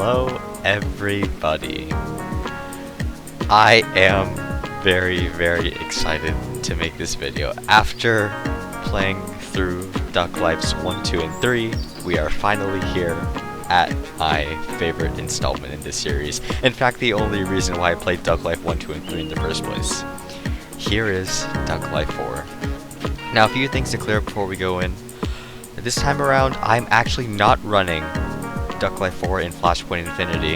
Hello, everybody. I am very excited to make this video. After playing through Duck Life's 1, 2, and 3, we are finally here at my favorite installment in this series. In fact, the only reason why I played Duck Life 1, 2, and 3 in the first place. Here is Duck Life 4. Now, a few things to clear up before we go in. This time around, I'm actually not running Duck Life 4 in Flashpoint Infinity.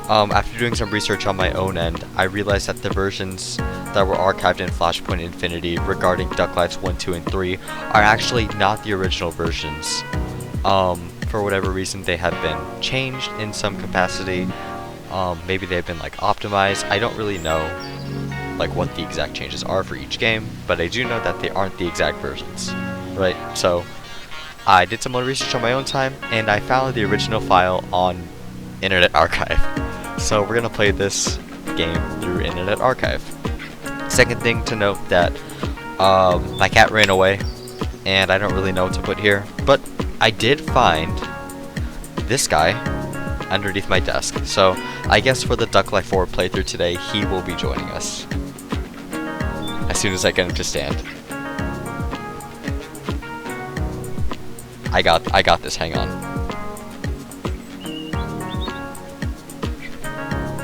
After doing some research on my own end, I realized that the versions that were archived in Flashpoint Infinity regarding Duck Life's 1, 2, and 3 are actually not the original versions. For whatever reason, they have been changed in some capacity. Maybe they've been like optimized. I don't really know like what the exact changes are for each game, but I do know that they aren't the exact versions, right? So I did some more research on my own time, and I found the original file on Internet Archive. So we're gonna play this game through Internet Archive. Second thing to note that my cat ran away, and I don't really know what to put here, but I did find this guy underneath my desk. So I guess for the Duck Life 4 playthrough today, he will be joining us as soon as I get him to stand. I got this, hang on.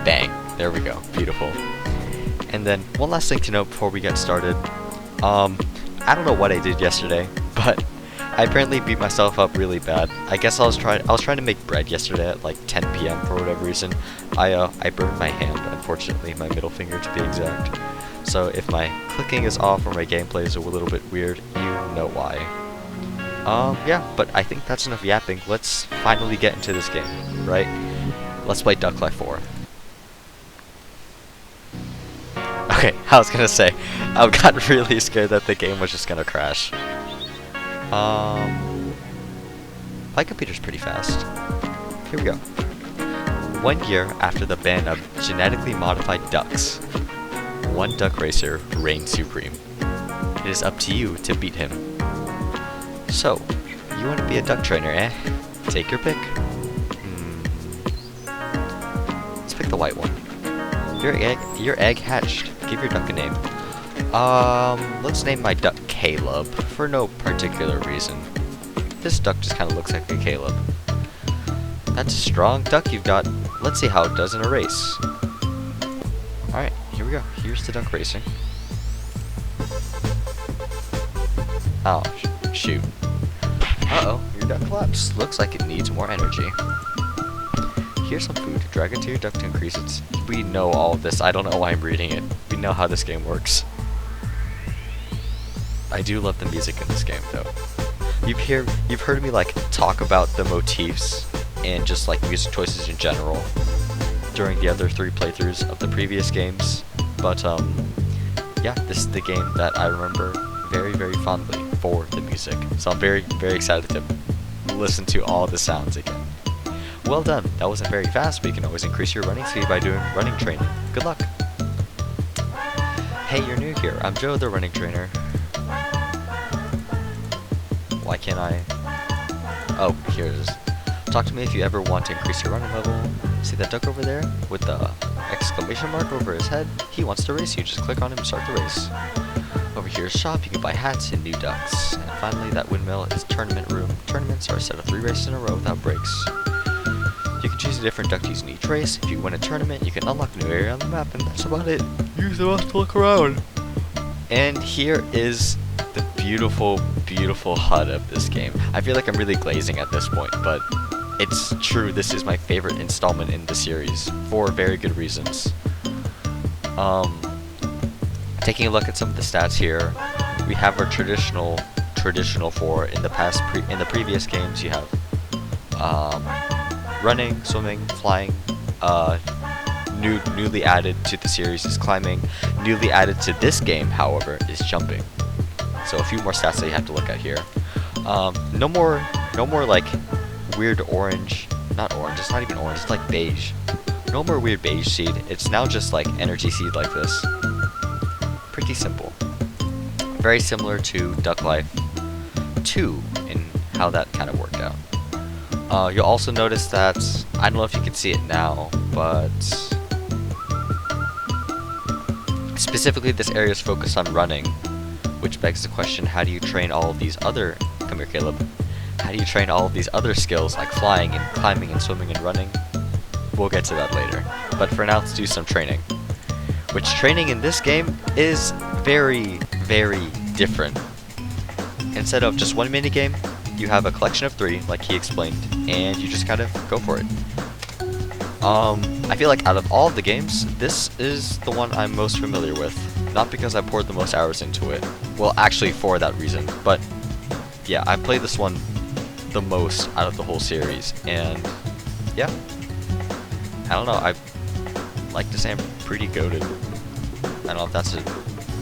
Bang, there we go, beautiful. And then one last thing to note before we get started. I don't know what I did yesterday, but I apparently beat myself up really bad. I guess I was trying to make bread yesterday at like 10 p.m. for whatever reason. I burned my hand, unfortunately, my middle finger to be exact. So if my clicking is off or my gameplay is a little bit weird, you know why. Yeah, but I think that's enough yapping. Let's finally get into this game, right? Let's play Duck Life 4. Okay, I was gonna say, I got really scared that the game was just gonna crash. My computer's pretty fast. Here we go. 1 year after the ban of genetically modified ducks, one duck racer reigns supreme. It is up to you to beat him. So, you want to be a duck trainer, eh? Take your pick. Let's pick the white one. Your egg hatched. Give your duck a name. Let's name my duck Caleb, for no particular reason. This duck just kind of looks like a Caleb. That's a strong duck you've got. Let's see how it does in a race. Alright, here we go. Here's the duck racing. Oh, shoot. Uh-oh, your duck collapsed. Looks like it needs more energy. Here's some food. Drag it to your duck to increase its... We know all of this. I don't know why I'm reading it. We know how this game works. I do love the music in this game, though. You've heard me like talk about the motifs and just like music choices in general during the other 3 playthroughs of the previous games. But yeah, this is the game that I remember very fondly for the music. So I'm very excited to listen to all the sounds again. Well done. That wasn't very fast, but you can always increase your running speed by doing running training. Good luck. Hey, you're new here. I'm Joe, the running trainer. Why can't I? Oh, here it is. Talk to me if you ever want to increase your running level. See that duck over there with the exclamation mark over his head? He wants to race you. Just click on him and start the race. Over here is shop. You can buy hats and new ducks. And finally, that windmill is tournament room. Tournaments are a set of 3 races in a row without breaks. You can choose a different duck to use in each race. If you win a tournament, you can unlock a new area on the map, and that's about it. Use the mouse to look around. And here is the beautiful HUD of this game. I feel like I'm really glazing at this point, but it's true. This is my favorite installment in the series for very good reasons. Taking a look at some of the stats here, we have our traditional 4. In the previous games, you have running, swimming, flying. Newly added to the series is climbing. Newly added to this game, however, is jumping. So a few more stats that you have to look at here. No more like weird orange. Not orange. It's not even orange. It's like beige. No more weird beige seed. It's now just like energy seed like this. Pretty simple. Very similar to Duck Life 2 in how that kind of worked out. You'll also notice that, I don't know if you can see it now, but specifically this area is focused on running, which begs the question, how do you train all of these other, come here Caleb, how do you train all of these other skills like flying and climbing and swimming and running? We'll get to that later, but for now let's do some training. Which training in this game is very, very different. Instead of just one minigame, you have a collection of 3, like he explained, and you just kind of go for it. I feel like out of all of the games, this is the one I'm most familiar with. Not because I poured the most hours into it. Well, actually for that reason, but yeah, I played this one the most out of the whole series, and yeah. I don't know, I like to say I'm pretty goated. I don't know if that's a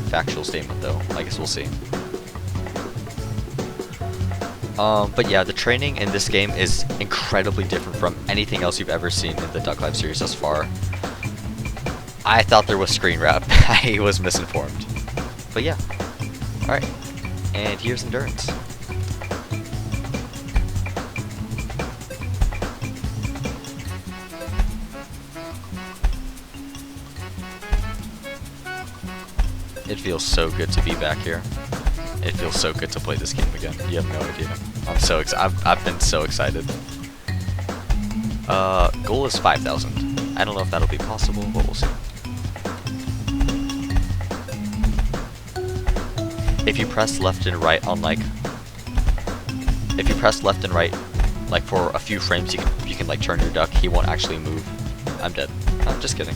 factual statement though, I guess we'll see. But yeah, the training in this game is incredibly different from anything else you've ever seen in the Duck Life series thus far. I thought there was screen wrap. I was misinformed. But yeah. Alright. And here's endurance. It feels so good to be back here. It feels so good to play this game again. You have no idea. I'm so I've been so excited. Goal is 5,000. I don't know if that'll be possible, but we'll see. If you press left and right on if you press left and right, like for a few frames, you can like turn your duck. He won't actually move. I'm dead. I'm just kidding.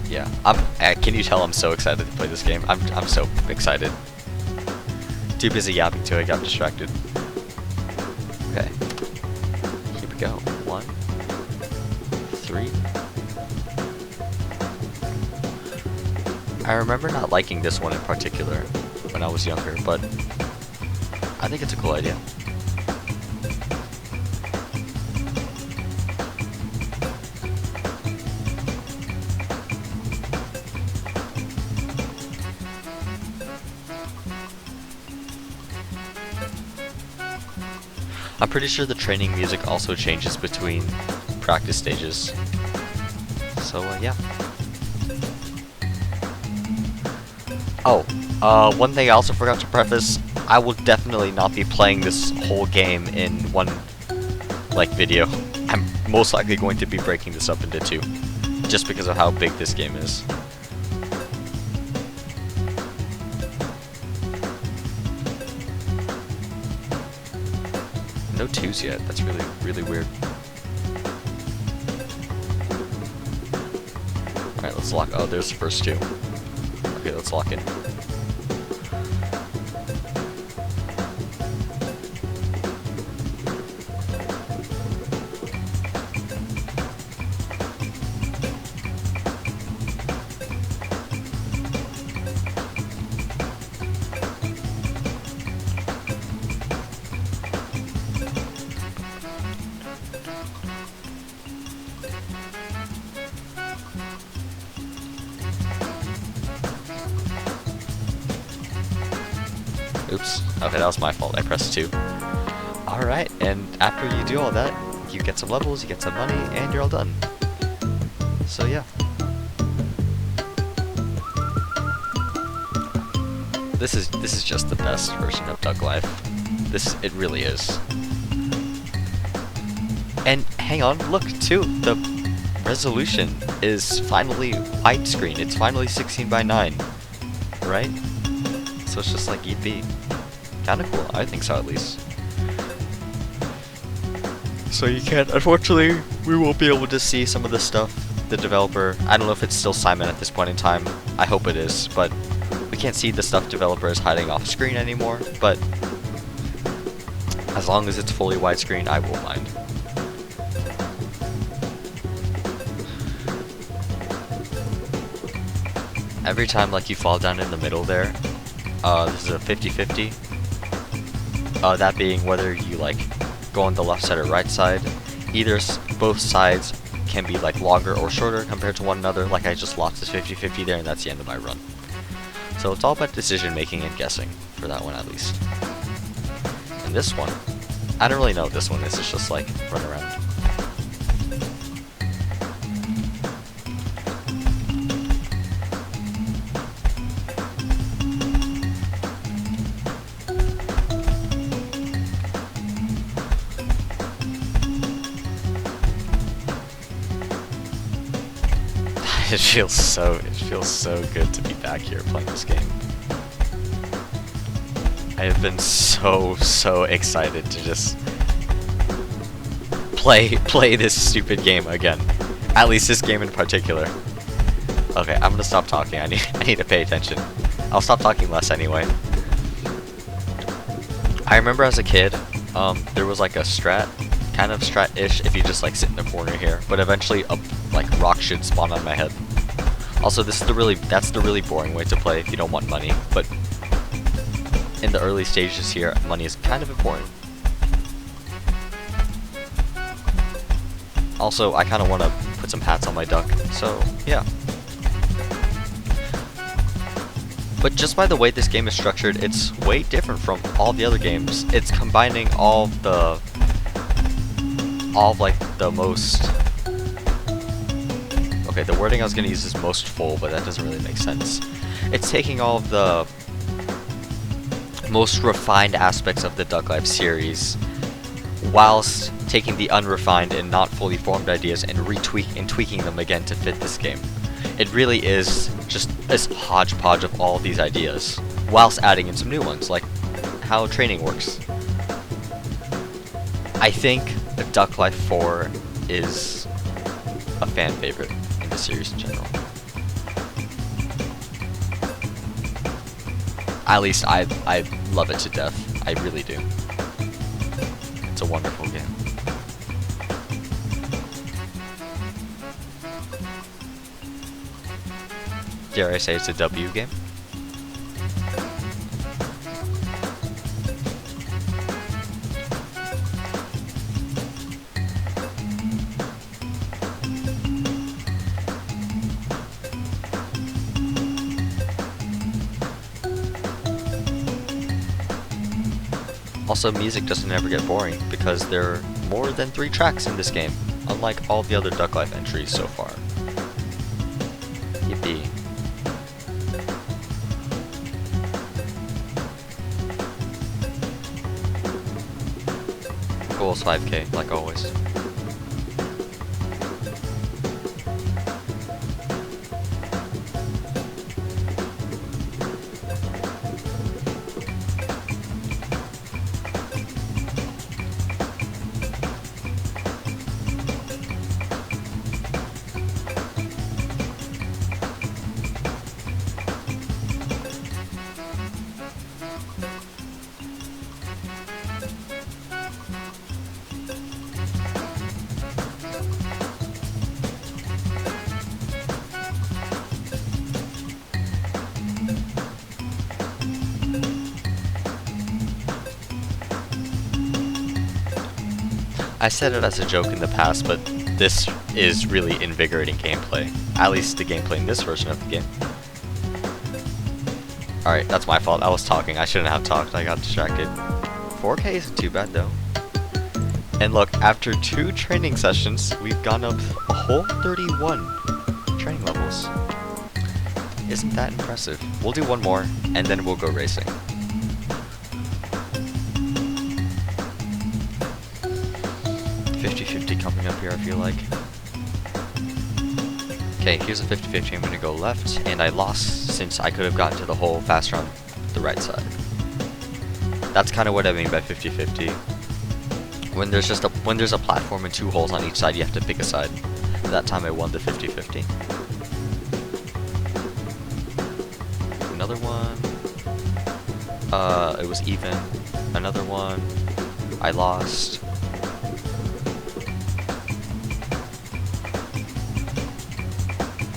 Yeah, can you tell I'm so excited to play this game? I'm so excited. Too busy yapping too, I got distracted. Okay. Here we go. 1, 3. I remember not liking this one in particular when I was younger, but I think it's a cool idea. I'm pretty sure the training music also changes between practice stages. So, yeah. Oh, one thing I also forgot to preface, I will definitely not be playing this whole game in one, video. I'm most likely going to be breaking this up into 2, just because of how big this game is. No 2s yet. That's really, really weird. Alright, let's lock. Oh, there's the first 2. Okay, let's lock in. Oops. Okay, that was my fault. I pressed 2. Alright, and after you do all that, you get some levels, you get some money, and you're all done. So yeah. This is just the best version of Duck Life. It really is. And hang on, look too, the resolution is finally widescreen. It's finally 16:9, right? So it's just like EP. Kinda cool, I think so at least. So you can't, unfortunately, we won't be able to see some of the stuff the developer, I don't know if it's still Simon at this point in time, I hope it is, but we can't see the stuff developer is hiding off screen anymore, but as long as it's fully widescreen, I won't mind. Every time like you fall down in the middle there, this is a 50-50. That being whether you like go on the left side or right side. Both sides can be like longer or shorter compared to one another. Like I just lost this 50-50 there, and that's the end of my run. So it's all about decision making and guessing for that one at least. And this one, I don't really know what this one is, it's just like run around. It feels so good to be back here playing this game. I have been so excited to just play this stupid game again. At least this game in particular. Okay, I'm gonna stop talking. I need to pay attention. I'll stop talking less anyway. I remember as a kid, there was like a kind of strat-ish if you just like sit in the corner here, but eventually a like rock should spawn on my head. Also, that's the really boring way to play if you don't want money, but in the early stages here, money is kind of important. Also, I kind of want to put some hats on my duck, so yeah. But just by the way this game is structured, it's way different from all the other games. It's combining all of like the most... Okay, the wording I was going to use is most full, but that doesn't really make sense. It's taking all of the most refined aspects of the Duck Life series, whilst taking the unrefined and not fully formed ideas and tweaking them again to fit this game. It really is just this hodgepodge of all these ideas, whilst adding in some new ones, like how training works. I think Duck Life 4 is a fan favorite in the series in general. At least I love it to death. I really do. It's a wonderful game. Dare I say it's a W game? Also, music doesn't ever get boring because there are more than 3 tracks in this game, unlike all the other Duck Life entries so far. Yippee. Goal is 5K, like always. I said it as a joke in the past, but this is really invigorating gameplay. At least the gameplay in this version of the game. Alright, that's my fault. I was talking. I shouldn't have talked. I got distracted. 4K isn't too bad though. And look, after 2 training sessions, we've gone up a whole 31 training levels. Isn't that impressive? We'll do one more, and then we'll go racing. Coming up here, I feel like. Okay, here's a 50-50. I'm gonna go left, and I lost since I could have gotten to the hole faster on the right side. That's kind of what I mean by 50-50. When there's a platform and 2 holes on each side, you have to pick a side. That time I won the 50-50. Another one. It was even. Another one. I lost.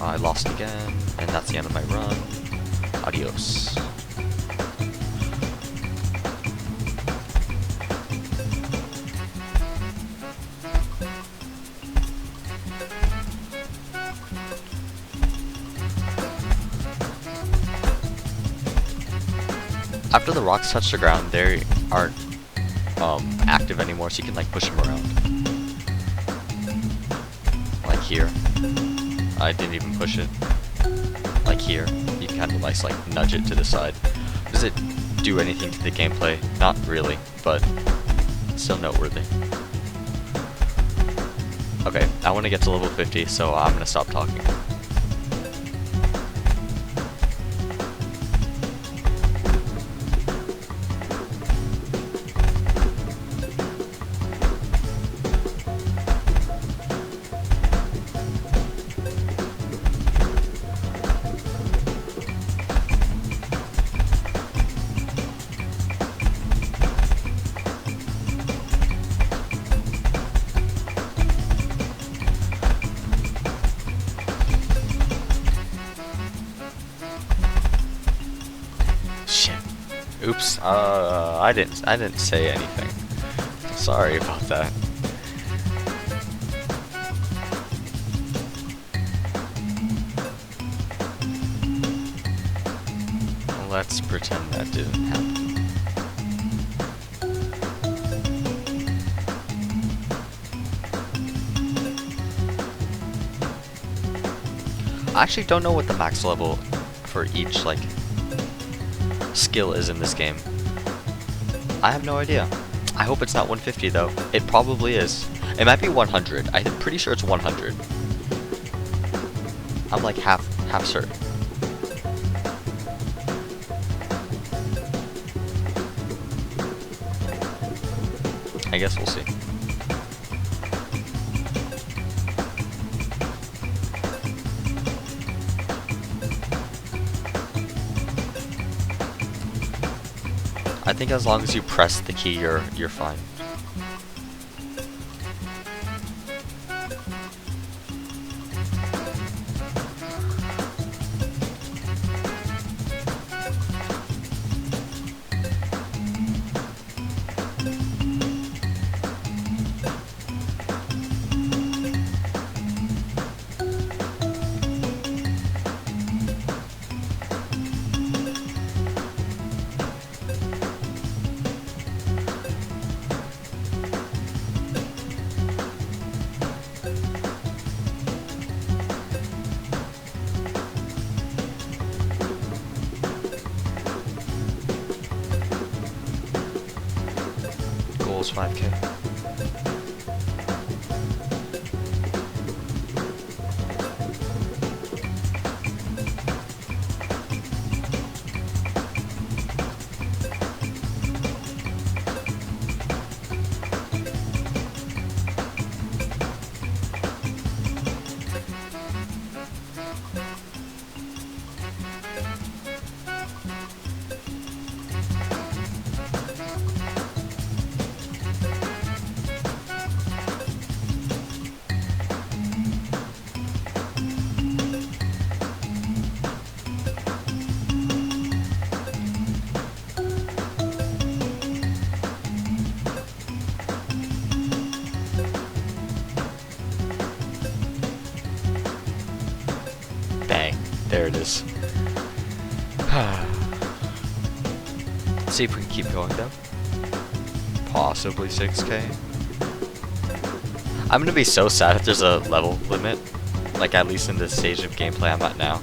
I lost again, and that's the end of my run. Adios. After the rocks touch the ground, they are active anymore, so you can like push him around. Like here. I didn't even push it. Like here. You can kind of like nudge it to the side. Does it do anything to the gameplay? Not really, but still noteworthy. Okay, I want to get to level 50, so I'm gonna stop talking. Oops, I didn't say anything. Sorry about that. Let's pretend that didn't happen. I actually don't know what the max level for each, like, skill is in this game. I have no idea. I hope it's not 150 though. It probably is. It might be 100. I'm pretty sure it's 100. I'm like half certain. I guess we'll see. I think as long as you press the key, you're fine. Goal is 5K. Bang. There it is. Let's see if we can keep going though. Possibly 6K. I'm gonna be so sad if there's a level limit. Like at least in this stage of gameplay I'm at now.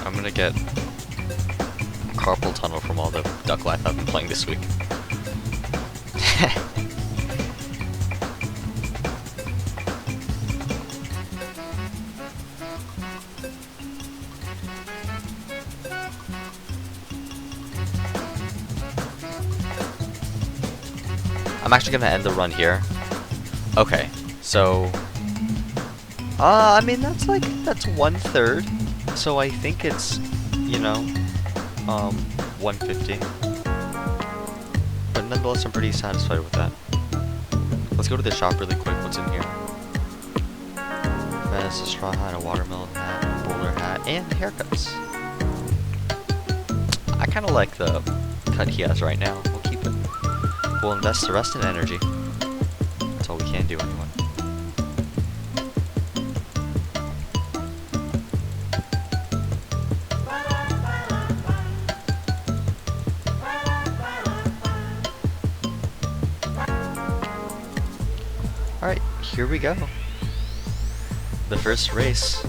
I'm gonna get carpal tunnel from all the Duck Life I've been playing this week. I'm actually gonna end the run here. Okay, so I mean that's 1/3. So I think it's, you know, 150. But nonetheless, I'm pretty satisfied with that. Let's go to the shop really quick. What's in here? Vest, a straw hat, a watermelon hat, a bowler hat, and haircuts. I kind of like the cut he has right now. We'll keep it. We'll invest the rest in energy. That's all we can do anyway. here we go. The first race.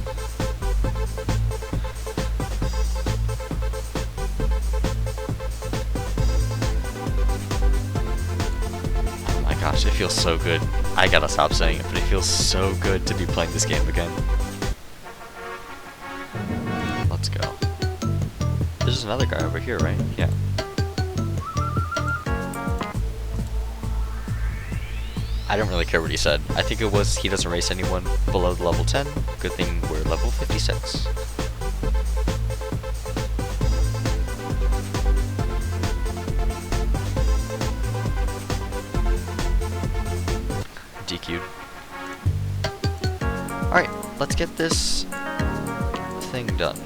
Oh my gosh, it feels so good. I gotta stop saying it, but it feels so good to be playing this game again. Let's go. There's another guy over here, right? Yeah. I don't really care what he said. I think it was he doesn't race anyone below the level 10. Good thing we're level 56. DQ'd. Alright, let's get this thing done.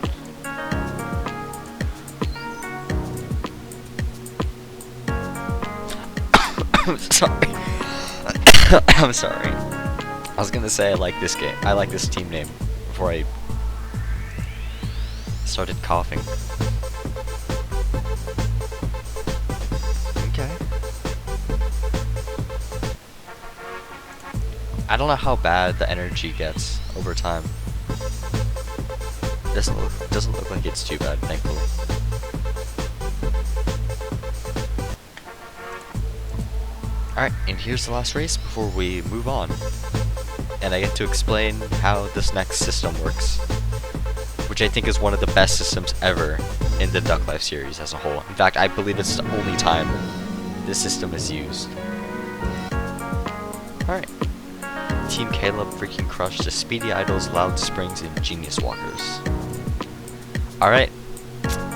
I'm sorry. I'm sorry. I was gonna say I like this game. I like this team name before I started coughing. Okay. I don't know how bad the energy gets over time. Doesn't look like it's too bad, thankfully. Alright, and here's the last race before we move on. And I get to explain how this next system works, which I think is one of the best systems ever in the Duck Life series as a whole. In fact, I believe it's the only time this system is used. Alright. Team Caleb freaking crushed the Speedy Idols, Loud Springs, and Genius Walkers. Alright,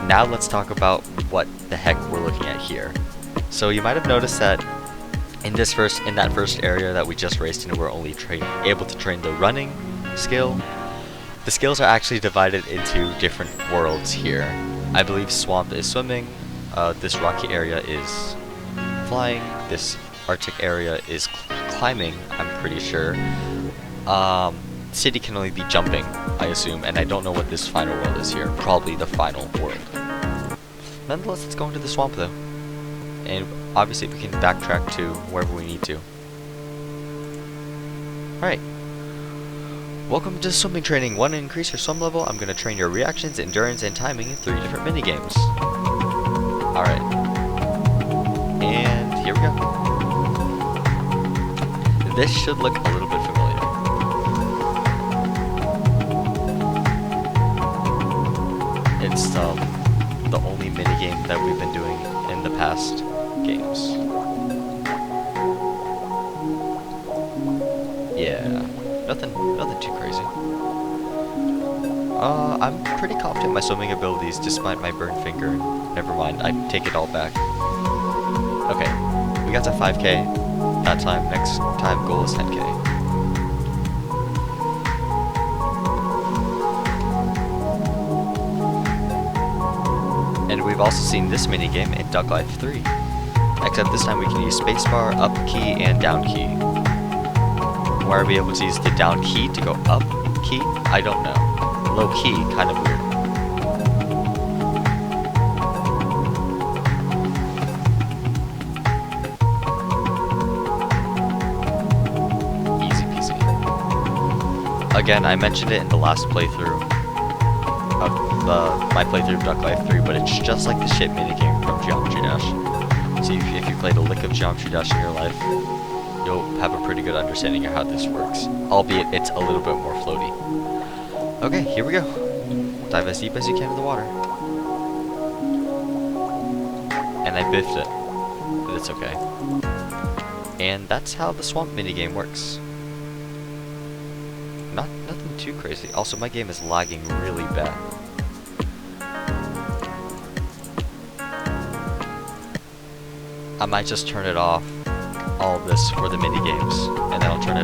now let's talk about what the heck we're looking at here. So you might have noticed that in that first area that we just raced in, we're only able to train the running skill. The skills are actually divided into different worlds here. I believe Swamp is swimming, this rocky area is flying, this Arctic area is climbing, I'm pretty sure. City can only be jumping, I assume, and I don't know what this final world is here. Probably the final world. Nonetheless, let's go into the swamp though. And obviously we can backtrack to wherever we need to. Alright. Welcome to swimming training. Want to increase your swim level? I'm going to train your reactions, endurance, and timing in 3 different minigames. Alright. And here we go. This should look a little bit familiar. It's the only minigame that we've been doing in the past games. Yeah, nothing too crazy. I'm pretty confident in my swimming abilities despite my burned finger. Never mind, I take it all back. Okay, we got to 5k that time. Next time goal is 10k. And we've also seen this minigame in Duck Life 3. Except this time we can use spacebar, up key, and down key. Why are we able to use the down key to go up key? I don't know. Low key, kind of weird. Easy peasy. Again, I mentioned it in the last playthrough of my playthrough of Duck Life 3, but it's just like the shit minigame from Geometry Dash. So if you played a lick of Geometry Dash in your life, you'll have a pretty good understanding of how this works, albeit it's a little bit more floaty. Okay, here we go. Dive as deep as you can in the water. And I biffed it, but it's okay. And that's how the swamp minigame works. Nothing too crazy. Also, my game is lagging really bad. I might just turn it off, all of this, for the mini games, and then I'll turn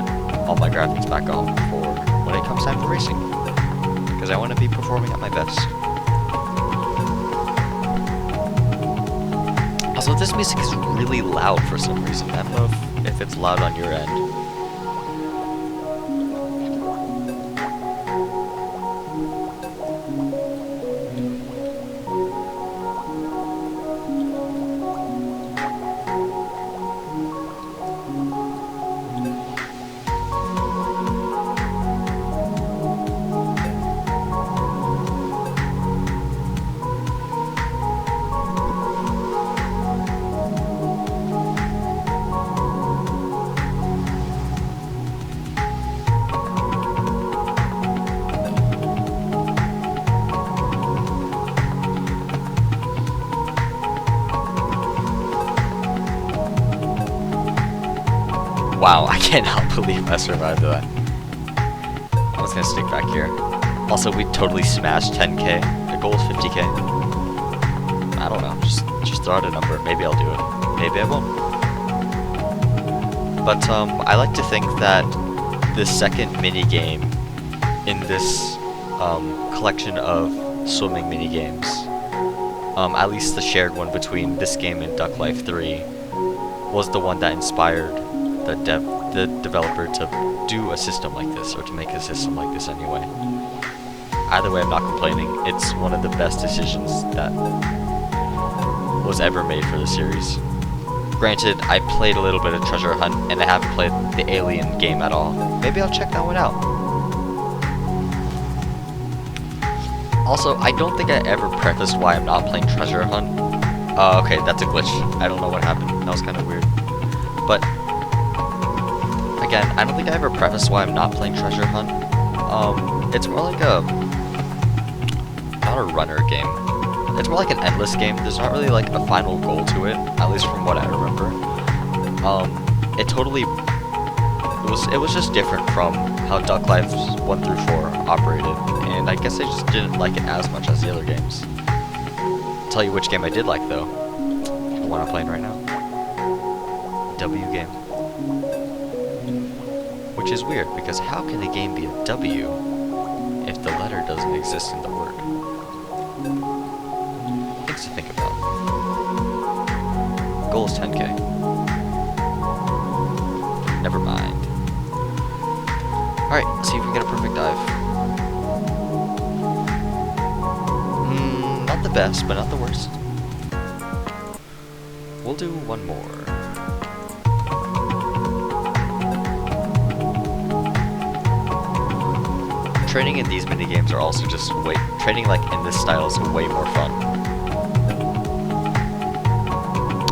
all my graphics back on for when it comes time for racing, because I want to be performing at my best. Also, this music is really loud for some reason. I don't know if it's loud on your end. Wow, I cannot believe I survived that. I'm just gonna stick back here. Also, we totally smashed 10k. The goal is 50k. I don't know. Just throw out a number. Maybe I'll do it. Maybe I won't. But I like to think that the second mini game in this collection of swimming mini games, at least the shared one between this game and Duck Life 3, was the one that inspired the developer to do a system like this, or to make a system like this anyway. Either way, I'm not complaining. It's one of the best decisions that was ever made for the series. Granted, I played a little bit of Treasure Hunt, and I haven't played the Alien game at all. Maybe I'll check that one out. Also, I don't think I ever prefaced why I'm not playing Treasure Hunt. Okay, that's a glitch. I don't know what happened. That was kind of weird. But, again, I don't think I ever prefaced why I'm not playing Treasure Hunt. It's more like not a runner game. It's more like an endless game. There's not really like a final goal to it, at least from what I remember. It was just different from how Duck Life 1 through 4 operated, and I guess I just didn't like it as much as the other games. I'll tell you which game I did like though. The one I'm playing right now. W game. Which is weird, because how can a game be a W if the letter doesn't exist in the word? Things to think about. Goal is 10k. Never mind. Alright, let's see if we can get a perfect dive. Not the best, but not the worst. We'll do one more. Training in these minigames are also just training like in this style is way more fun.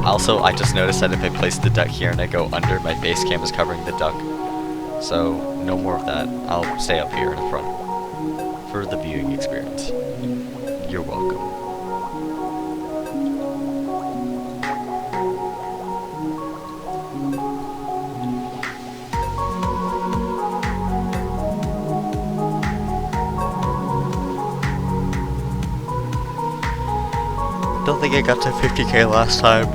Also, I just noticed that if I place the duck here and I go under, my face cam is covering the duck. So, no more of that. I'll stay up here in the front for the viewing experience. You're welcome. Don't think I got to 50k last time.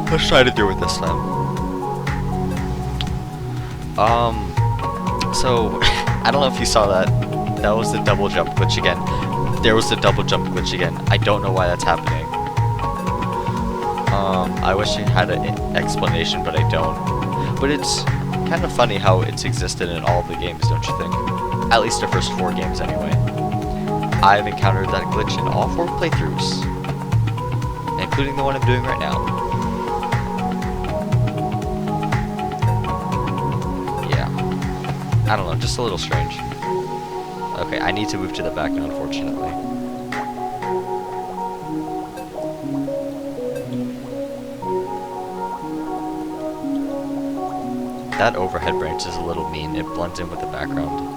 Let's try to do it this time. So, I don't know if you saw that. That was the double jump glitch again. There was the double jump glitch again. I don't know why that's happening. I wish I had an explanation, but I don't. But it's kind of funny how it's existed in all the games, don't you think? At least the first 4 games anyway. I've encountered that glitch in all 4 playthroughs, including the one I'm doing right now. Yeah. I don't know, just a little strange. Okay, I need to move to the back now, unfortunately. That overhead branch is a little mean. It blends in with the background.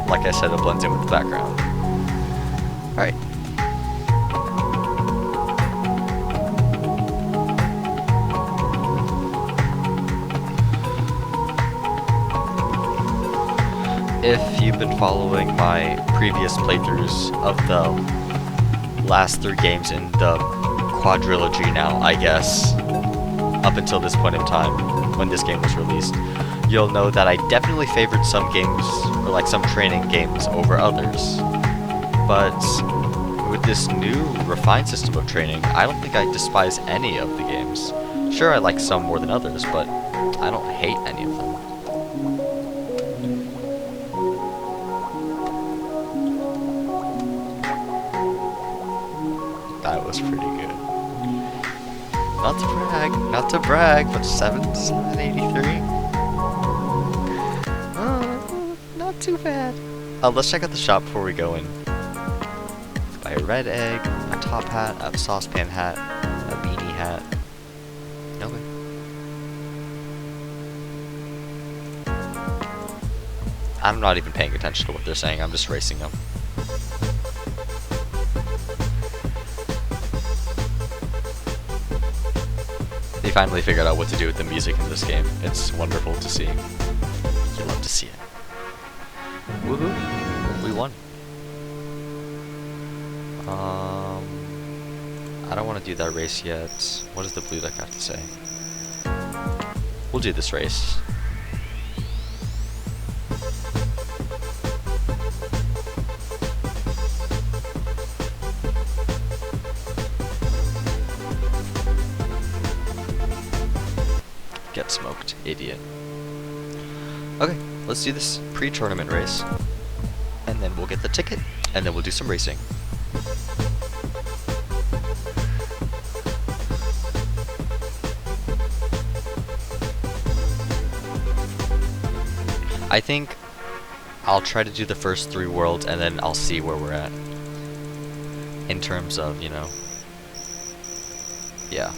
Like I said, it blends in with the background. Alright. If you've been following my previous playthroughs of the last 3 games in the quadrilogy now, I guess, up until this point in time, when this game was released, you'll know that I definitely favored some games, or like some training games, over others. But with this new refined system of training, I don't think I despise any of the games. Sure, I like some more than others, but I don't hate any of them. That was pretty good. Not to brag, but 783? Not too bad. Let's check out the shop before we go in. Buy a red egg, a top hat, a saucepan hat, a beanie hat. Okay. I'm not even paying attention to what they're saying, I'm just racing them. They finally figured out what to do with the music in this game. It's wonderful to see. You love to see it. Woohoo! We won. I don't want to do that race yet. What does the blue deck have to say? We'll do this race. Get smoked, idiot. Okay, let's do this pre-tournament race. And then we'll get the ticket, and then we'll do some racing. I think I'll try to do the first 3 worlds, and then I'll see where we're at. In terms of, you know... Yeah.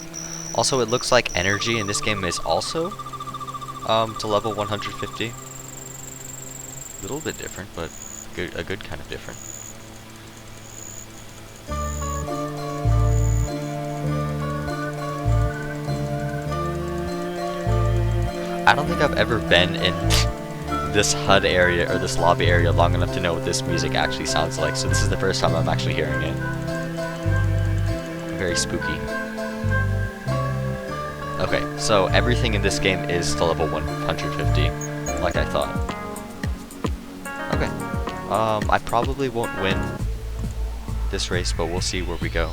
Also, it looks like energy in this game is also to level 150. A little bit different, but a good kind of different. I don't think I've ever been in this HUD area or this lobby area long enough to know what this music actually sounds like, so this is the first time I'm actually hearing it. Very spooky. Okay, so everything in this game is to level 150, like I thought. Okay. I probably won't win this race, but we'll see where we go.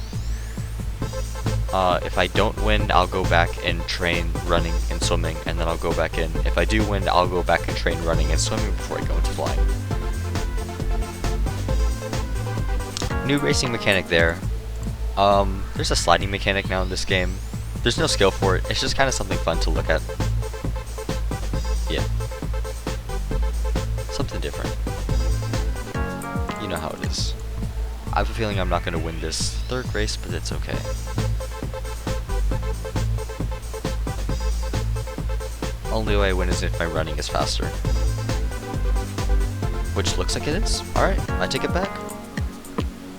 If I don't win, I'll go back and train running and swimming, and then I'll go back in. If I do win, I'll go back and train running and swimming before I go into flying. New racing mechanic there. There's a sliding mechanic now in this game. There's no skill for it, it's just kind of something fun to look at. Yeah. Something different. You know how it is. I have a feeling I'm not going to win this 3rd race, but it's okay. Only way I win is if my running is faster. Which looks like it is. Alright, I take it back.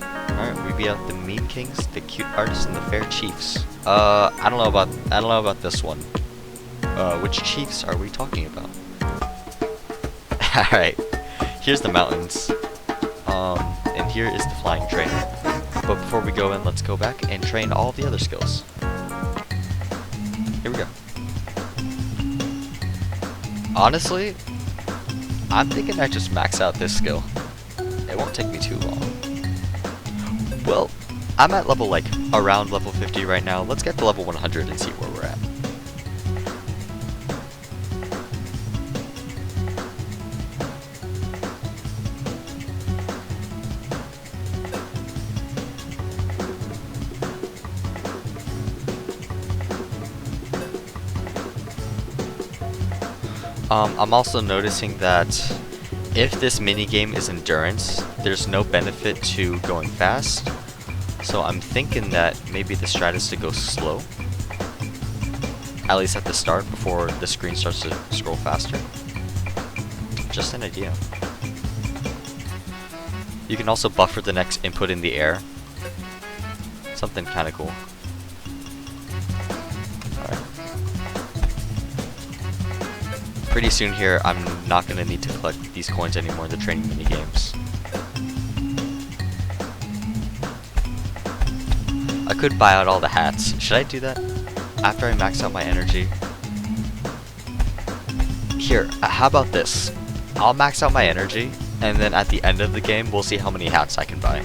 Alright, we beat out the Meme Kings, the Cute Artists, and the Fair Chiefs. I don't know about this one. Which chiefs are we talking about? Alright, here's the mountains. And here is the flying trainer. But before we go in, let's go back and train all the other skills. Here we go. Honestly, I'm thinking I just max out this skill. It won't take me too long. Well, I'm at level around level 50 right now. Let's get to level 100 and see where we're at. I'm also noticing that if this minigame is endurance, there's no benefit to going fast. So I'm thinking that maybe the strat is to go slow. At least at the start, before the screen starts to scroll faster. Just an idea. You can also buffer the next input in the air. Something kinda cool. Pretty soon here, I'm not going to need to collect these coins anymore in the training minigames. I could buy out all the hats. Should I do that? After I max out my energy? Here, how about this? I'll max out my energy, and then at the end of the game, we'll see how many hats I can buy.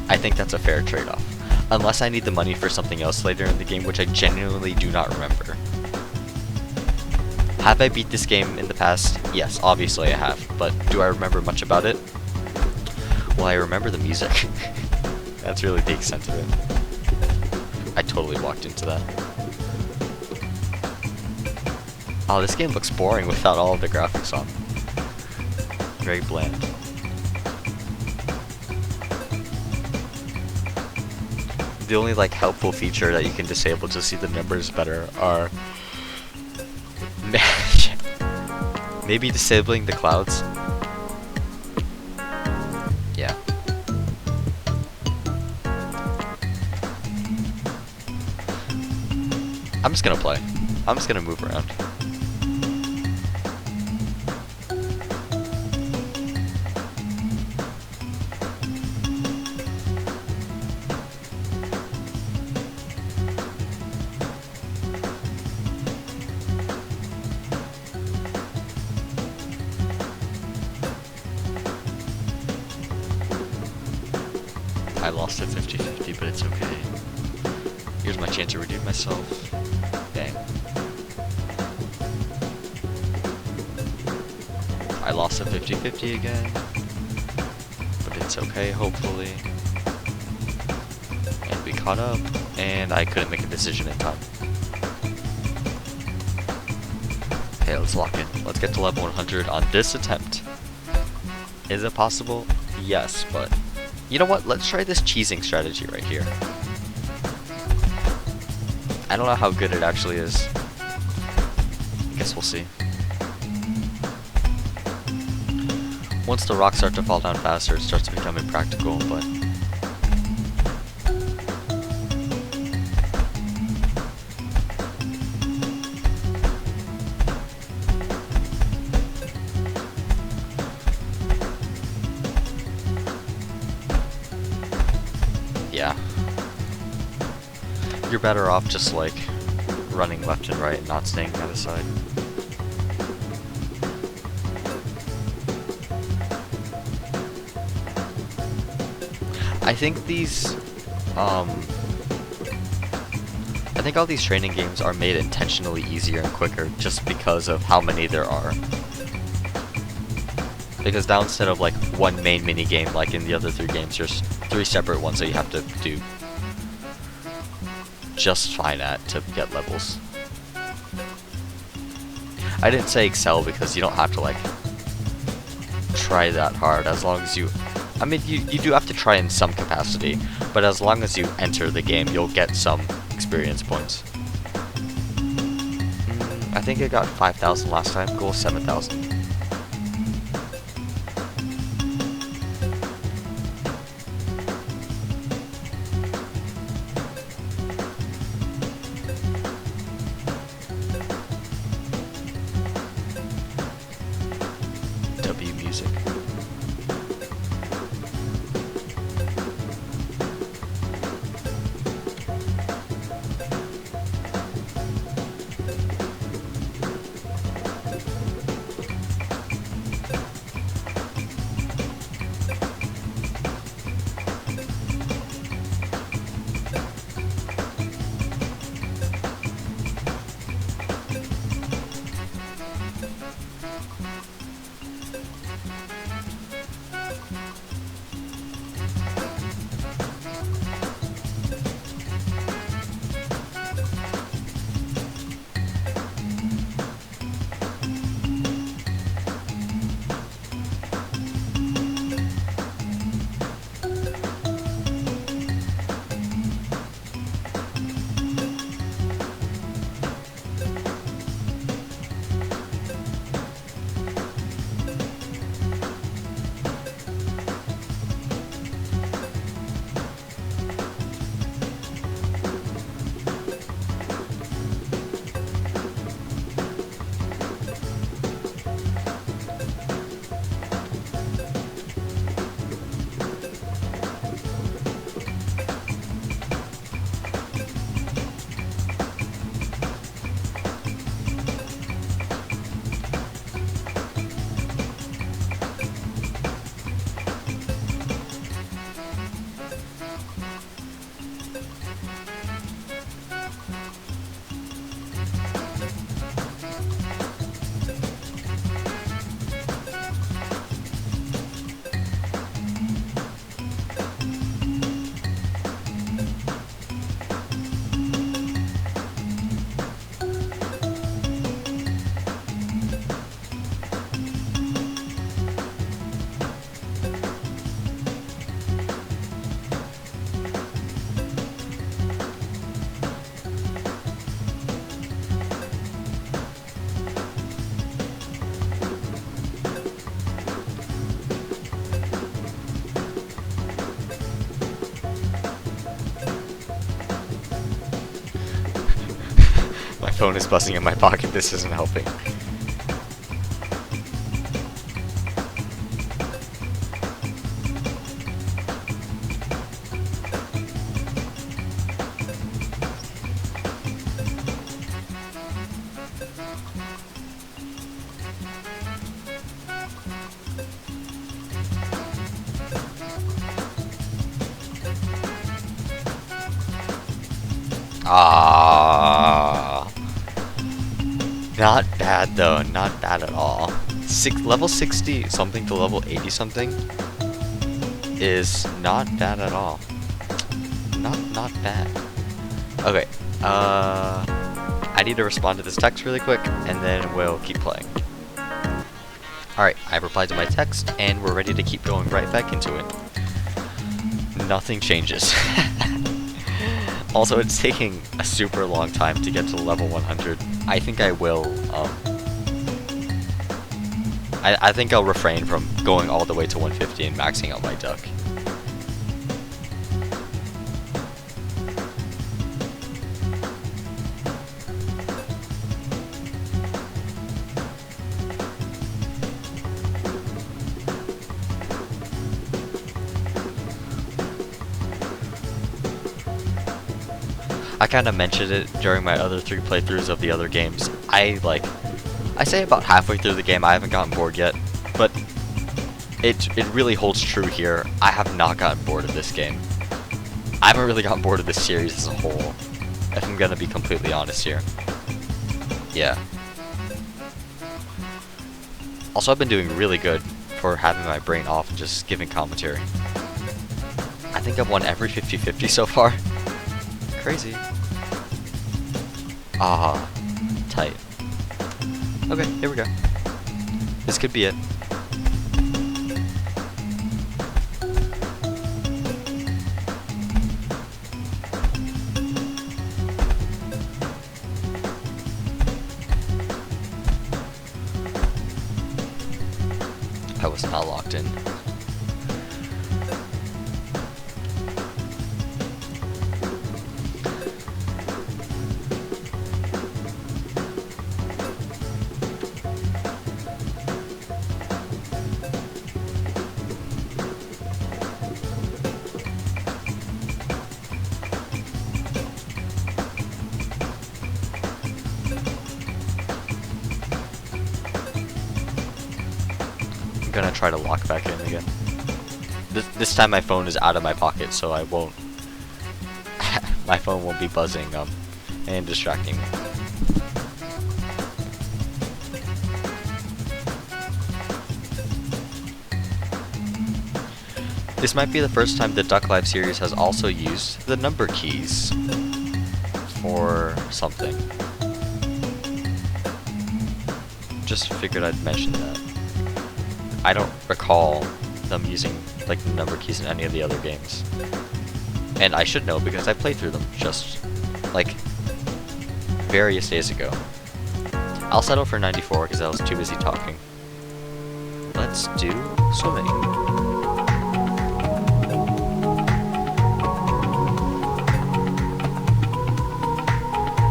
I think that's a fair trade-off. Unless I need the money for something else later in the game, which I genuinely do not remember. Have I beat this game in the past? Yes, obviously I have, but do I remember much about it? Well, I remember the music. That's really the extent of it. I totally walked into that. Oh, this game looks boring without all of the graphics on. Very bland. The only helpful feature that you can disable to see the numbers better are maybe disabling the clouds. I'm just gonna play. I'm just gonna move around. I lost at 50-50, but it's okay. Here's my chance to redeem myself. Bang. I lost at 50-50 again, but it's okay, hopefully. And we caught up, and I couldn't make a decision in time. Okay, let's lock in. Let's get to level 100 on this attempt. Is it possible? Yes, but you know what? Let's try this cheesing strategy right here. I don't know how good it actually is. I guess we'll see. Once the rocks start to fall down faster, it starts to become impractical, but yeah. You're better off just like running left and right and not staying by the side. I think these I think all these training games are made intentionally easier and quicker just because of how many there are. Because now instead of like one main mini game like in the other 3 games, there's 3 separate ones that you have to do just fine at to get levels. I didn't say excel because you don't have to like try that hard, as long as you, I mean you do have to try in some capacity, but as long as you enter the game you'll get some experience points. I think I got 5,000 last time, goal 7,000. Music. phone is buzzing in my pocket. This isn't helping. Ah, not bad though, not bad at all. Level 60 something to level 80 something is not bad at all. Not bad. Okay, I need to respond to this text really quick, and then we'll keep playing. Alright, I replied to my text, and we're ready to keep going right back into it. Nothing changes. Also, it's taking a super long time to get to level 100. I think I will, I think I'll refrain from going all the way to 150 and maxing out my duck. I kind of mentioned it during my other 3 playthroughs of the other games. I say about halfway through the game I haven't gotten bored yet, but it really holds true here. I have not gotten bored of this game. I haven't really gotten bored of this series as a whole, if I'm gonna be completely honest here. Yeah. Also, I've been doing really good for having my brain off and just giving commentary. I think I've won every 50-50 so far. Crazy. Ah, tight. Okay, here we go. This could be it. I was not locked in. I'm gonna try to lock back in again. This time my phone is out of my pocket, so I won't. My phone won't be buzzing and distracting me. This might be the first time the Duck Live series has also used the number keys for something. Just figured I'd mention that. I don't recall them using like the number keys in any of the other games. And I should know because I played through them just like various days ago. I'll settle for 94 because I was too busy talking. Let's do swimming.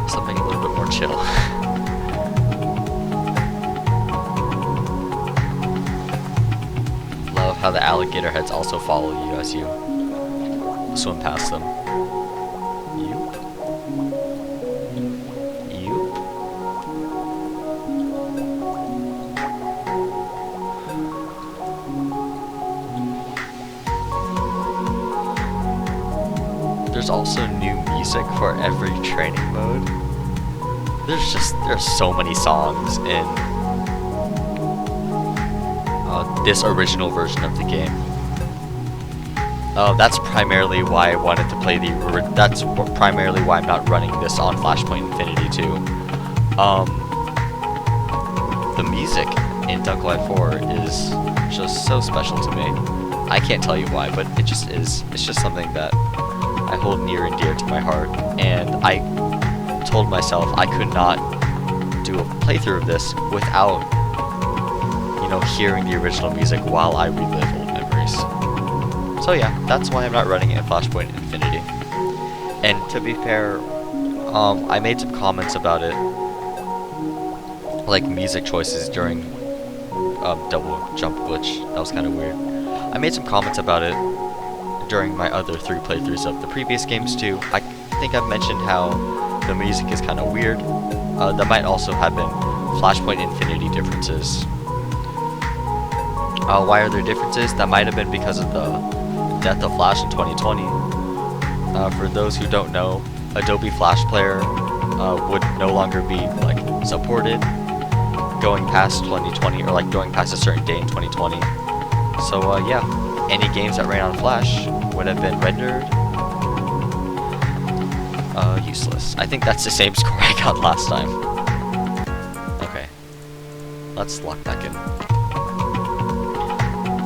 Something a little bit more chill. How the alligator heads also follow you as you swim past them. You. There's also new music for every training mode. There's so many songs in this original version of the game. That's primarily why I wanted to play that's primarily why I'm not running this on Flashpoint Infinity 2. The music in Duck Live 4 is just so special to me. I can't tell you why, but it just is. It's just something that I hold near and dear to my heart, and I told myself I could not do a playthrough of this without hearing the original music while I relive old memories. So yeah, that's why I'm not running it in Flashpoint Infinity. And to be fair, I made some comments about it like music choices during double jump glitch. That was kind of weird. I made some comments about it during my other 3 playthroughs of the previous games too. I think I've mentioned how the music is kind of weird. That might also have been Flashpoint Infinity differences. Why are there differences? That might have been because of the death of Flash in 2020. For those who don't know, Adobe Flash Player would no longer be like supported going past 2020, or like going past a certain day in 2020. So yeah, any games that ran on Flash would have been rendered useless. I think that's the same score I got last time. Okay, let's lock back in.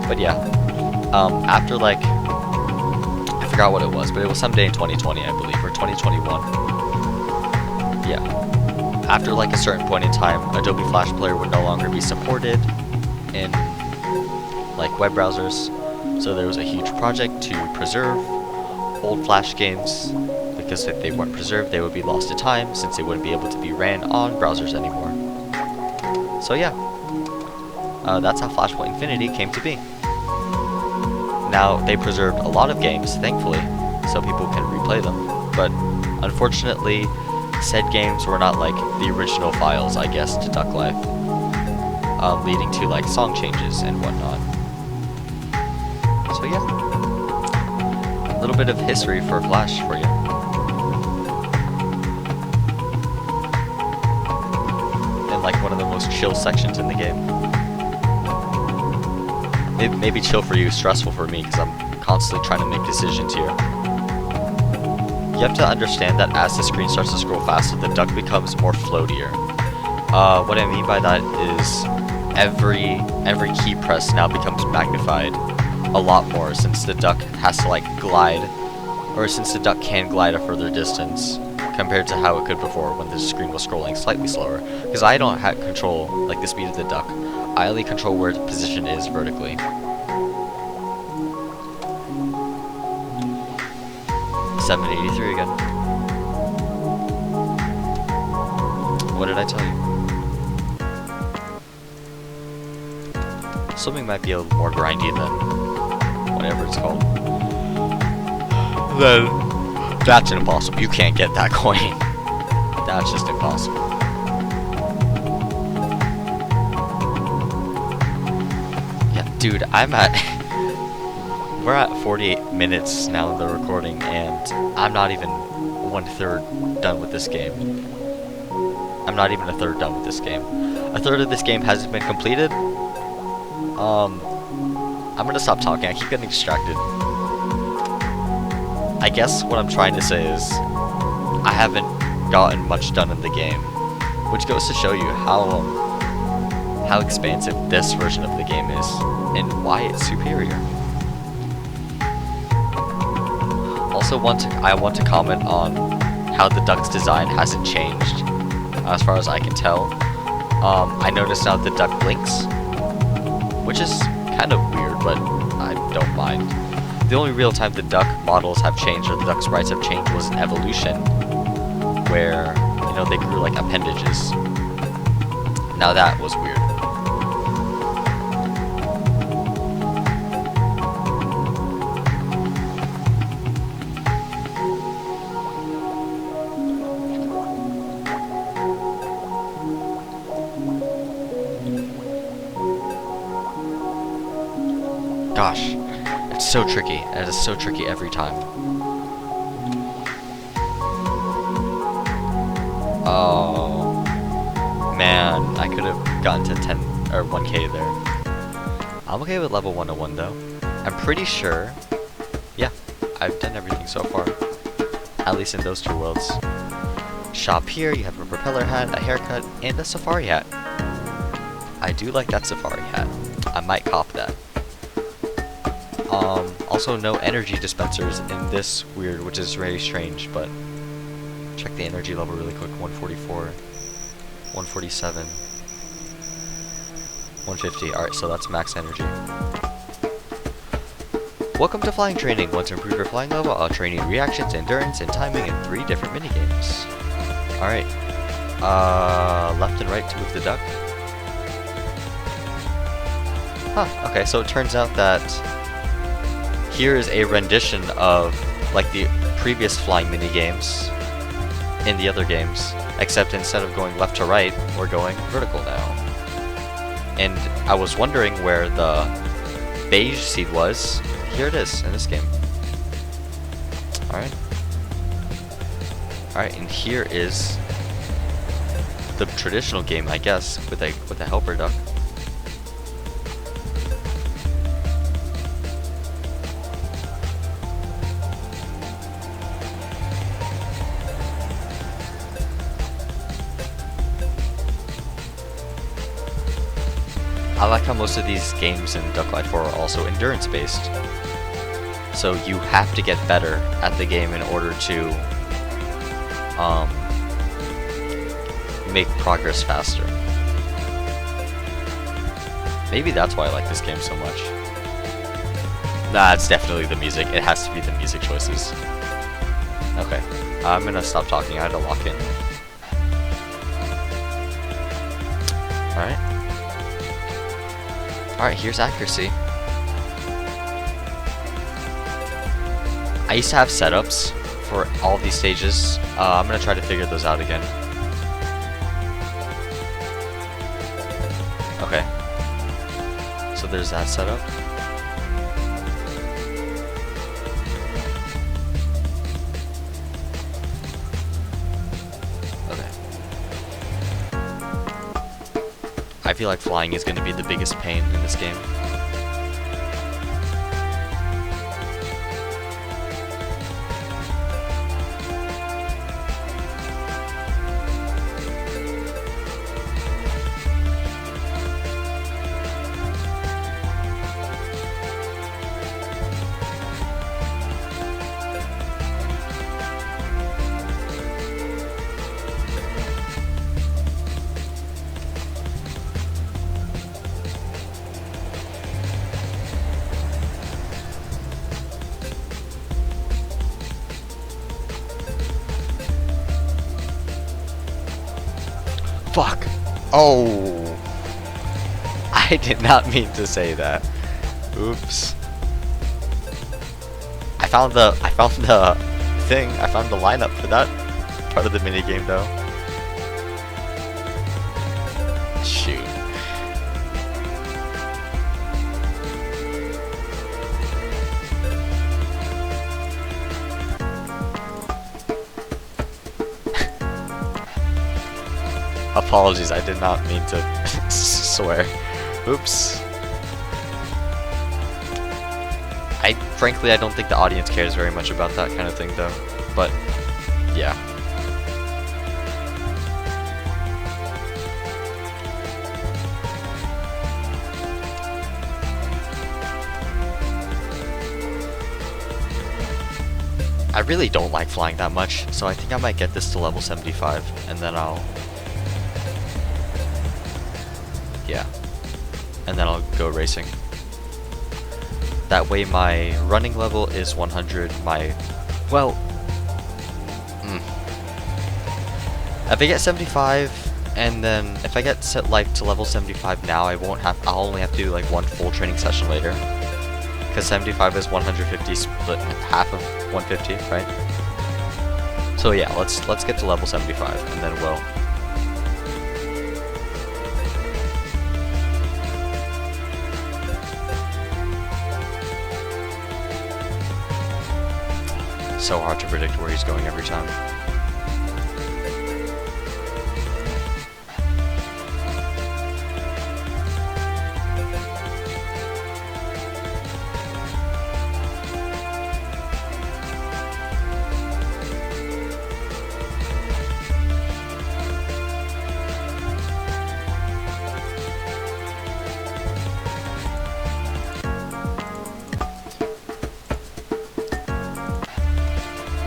But yeah, after like, I forgot what it was, but it was someday in 2020, I believe, or 2021. Yeah, after like a certain point in time, Adobe Flash Player would no longer be supported in like web browsers. So there was a huge project to preserve old Flash games, because if they weren't preserved, they would be lost to time, since they wouldn't be able to be ran on browsers anymore. So yeah, that's how Flashpoint Infinity came to be. Now, they preserved a lot of games, thankfully, so people can replay them, but unfortunately, said games were not like the original files, I guess, to Duck Life, leading to like song changes and whatnot. So yeah, a little bit of history for Flash for you. And like one of the most chill sections in the game. Maybe chill for you, stressful for me, because I'm constantly trying to make decisions here. You have to understand that as the screen starts to scroll faster, the duck becomes more floatier. What I mean by that is every key press now becomes magnified a lot more, since the duck has to like glide, or since the duck can glide a further distance compared to how it could before when the screen was scrolling slightly slower. Because I don't have control like the speed of the duck. I only control where its position is vertically. $7.83 again. What did I tell you? Swimming might be a little more grindy than whatever it's called. Then that's impossible. You can't get that coin. That's just impossible. Dude, we're at 48 minutes now of the recording, and I'm not even 1/3 done with this game. I'm not even 1/3 done with this game. 1/3 of this game hasn't been completed. I'm gonna stop talking, I keep getting distracted. I guess what I'm trying to say is, I haven't gotten much done in the game, which goes to show you how expansive this version of the game is, and why it's superior. Also, I want to comment on how the duck's design hasn't changed, as far as I can tell. I noticed now the duck blinks, which is kind of weird, but I don't mind. The only real time the duck models have changed, or the duck sprites have changed, was in Evolution, where, you know, they grew like appendages. Now that was weird. Gosh, it's so tricky. It is so tricky every time. Oh, man, I could have gotten to 10 or 1k there. I'm okay with level 101 though. I'm pretty sure, yeah, I've done everything so far. At least in those 2 worlds. Shop here, you have a propeller hat, a haircut, and a safari hat. I do like that safari hat. I might cop that. Also no energy dispensers in this weird, which is very strange, but check the energy level really quick. 144, 147, 150. Alright, so that's max energy. Welcome to flying training. Want to improve your flying level? I'll train you reactions, endurance, and timing in 3 different minigames. Alright. left and right to move the duck? Huh, okay, so it turns out that here is a rendition of like the previous flying mini games in the other games, except instead of going left to right, we're going vertical now. And I was wondering where the beige seed was. Here it is in this game. Alright. Alright, and here is the traditional game, I guess, with a helper duck. I like how most of these games in Duck Life 4 are also endurance-based. So you have to get better at the game in order to make progress faster. Maybe that's why I like this game so much. Nah, it's definitely the music. It has to be the music choices. Okay, I'm gonna stop talking. I had to lock in. Alright. Alright, here's accuracy. I used to have setups for all these stages. I'm gonna try to figure those out again. Okay. So there's that setup. I feel like flying is going to be the biggest pain in this game. Fuck! Oh! I did not mean to say that. Oops. I found the thing. I found the lineup for that part of the minigame though. Shoot. Apologies, I did not mean to swear. Oops. Frankly, I don't think the audience cares very much about that kind of thing though. But, yeah. I really don't like flying that much, so I think I might get this to level 75, and then I'll... yeah. And then I'll go racing. That way my running level is 100, my... well... If I get 75, and then if I get set like to level 75 now, I'll only have to do like one full training session later. Because 75 is 150 split half of 150, right? So yeah, let's get to level 75 and then we'll... So hard to predict where he's going every time.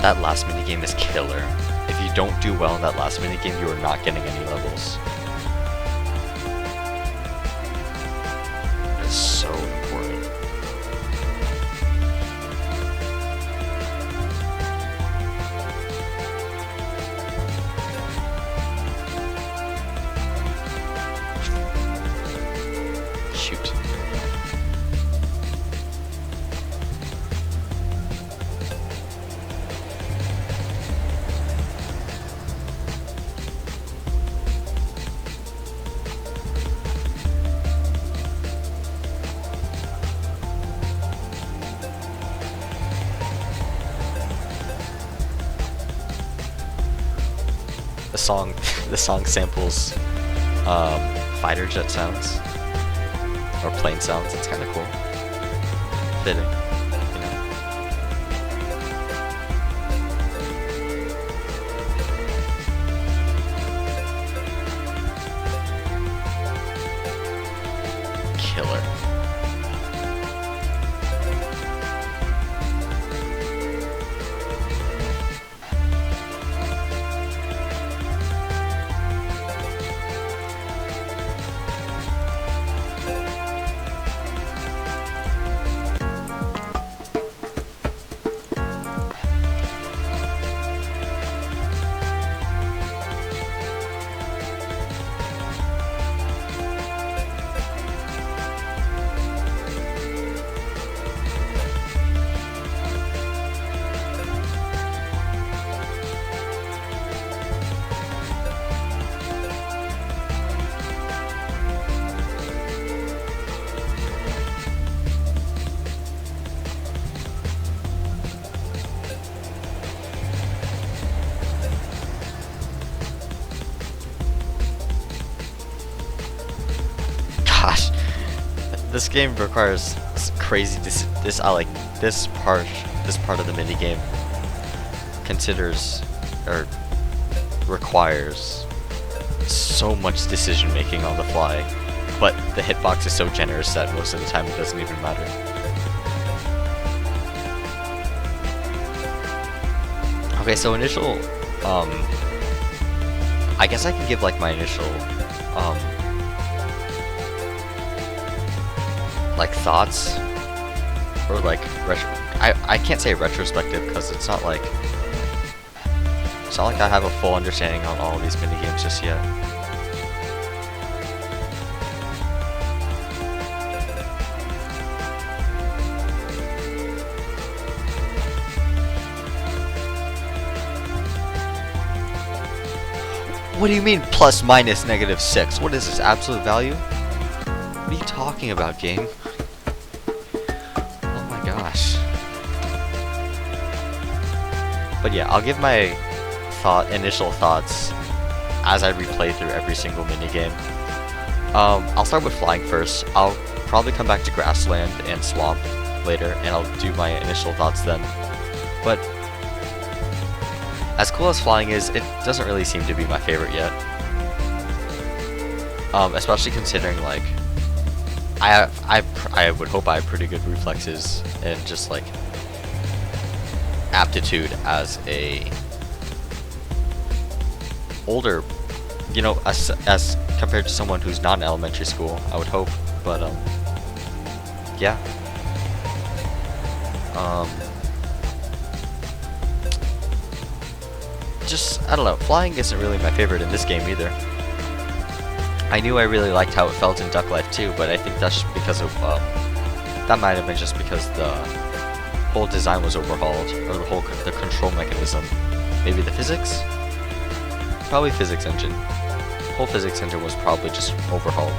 That last minigame is killer. If you don't do well in that last minigame, you are not getting any levels. It is so important. song the song samples fighter jet sounds or plane sounds. It's kind of cool, fitting, you know. Killer. Gosh, this game requires crazy. I like this part. This part of the mini game considers or requires so much decision making on the fly, but the hitbox is so generous that most of the time it doesn't even matter. Okay, so initial, I guess I can give like my initial, like thoughts, or like I can't say retrospective because it's not like I have a full understanding on all of these mini games just yet. What do you mean plus minus -6? What is this, absolute value? What are you talking about, game? Oh my gosh. But yeah, I'll give my initial thoughts as I replay through every single minigame. I'll start with flying first. I'll probably come back to grassland and swamp later, and I'll do my initial thoughts then. But as cool as flying is, it doesn't really seem to be my favorite yet. Especially considering like I would hope I have pretty good reflexes and just like aptitude as a older, you know, as compared to someone who's not in elementary school, I would hope. But yeah. Just, I don't know, flying isn't really my favorite in this game either. I knew I really liked how it felt in Duck Life 2, but I think that's just because of, that might have been just because the whole design was overhauled, or the control mechanism. Maybe the physics? Probably physics engine. The whole physics engine was probably just overhauled.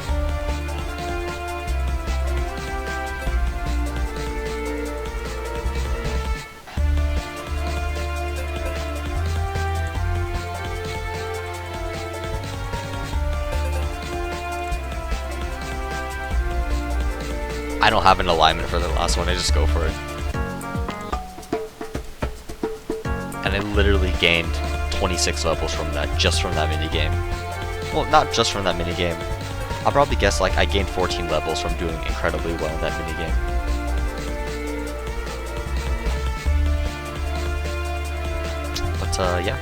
I don't have an alignment for the last one, I just go for it. And I literally gained 26 levels from that, just from that minigame. Well, not just from that minigame. I'll probably guess like I gained 14 levels from doing incredibly well in that minigame. But yeah.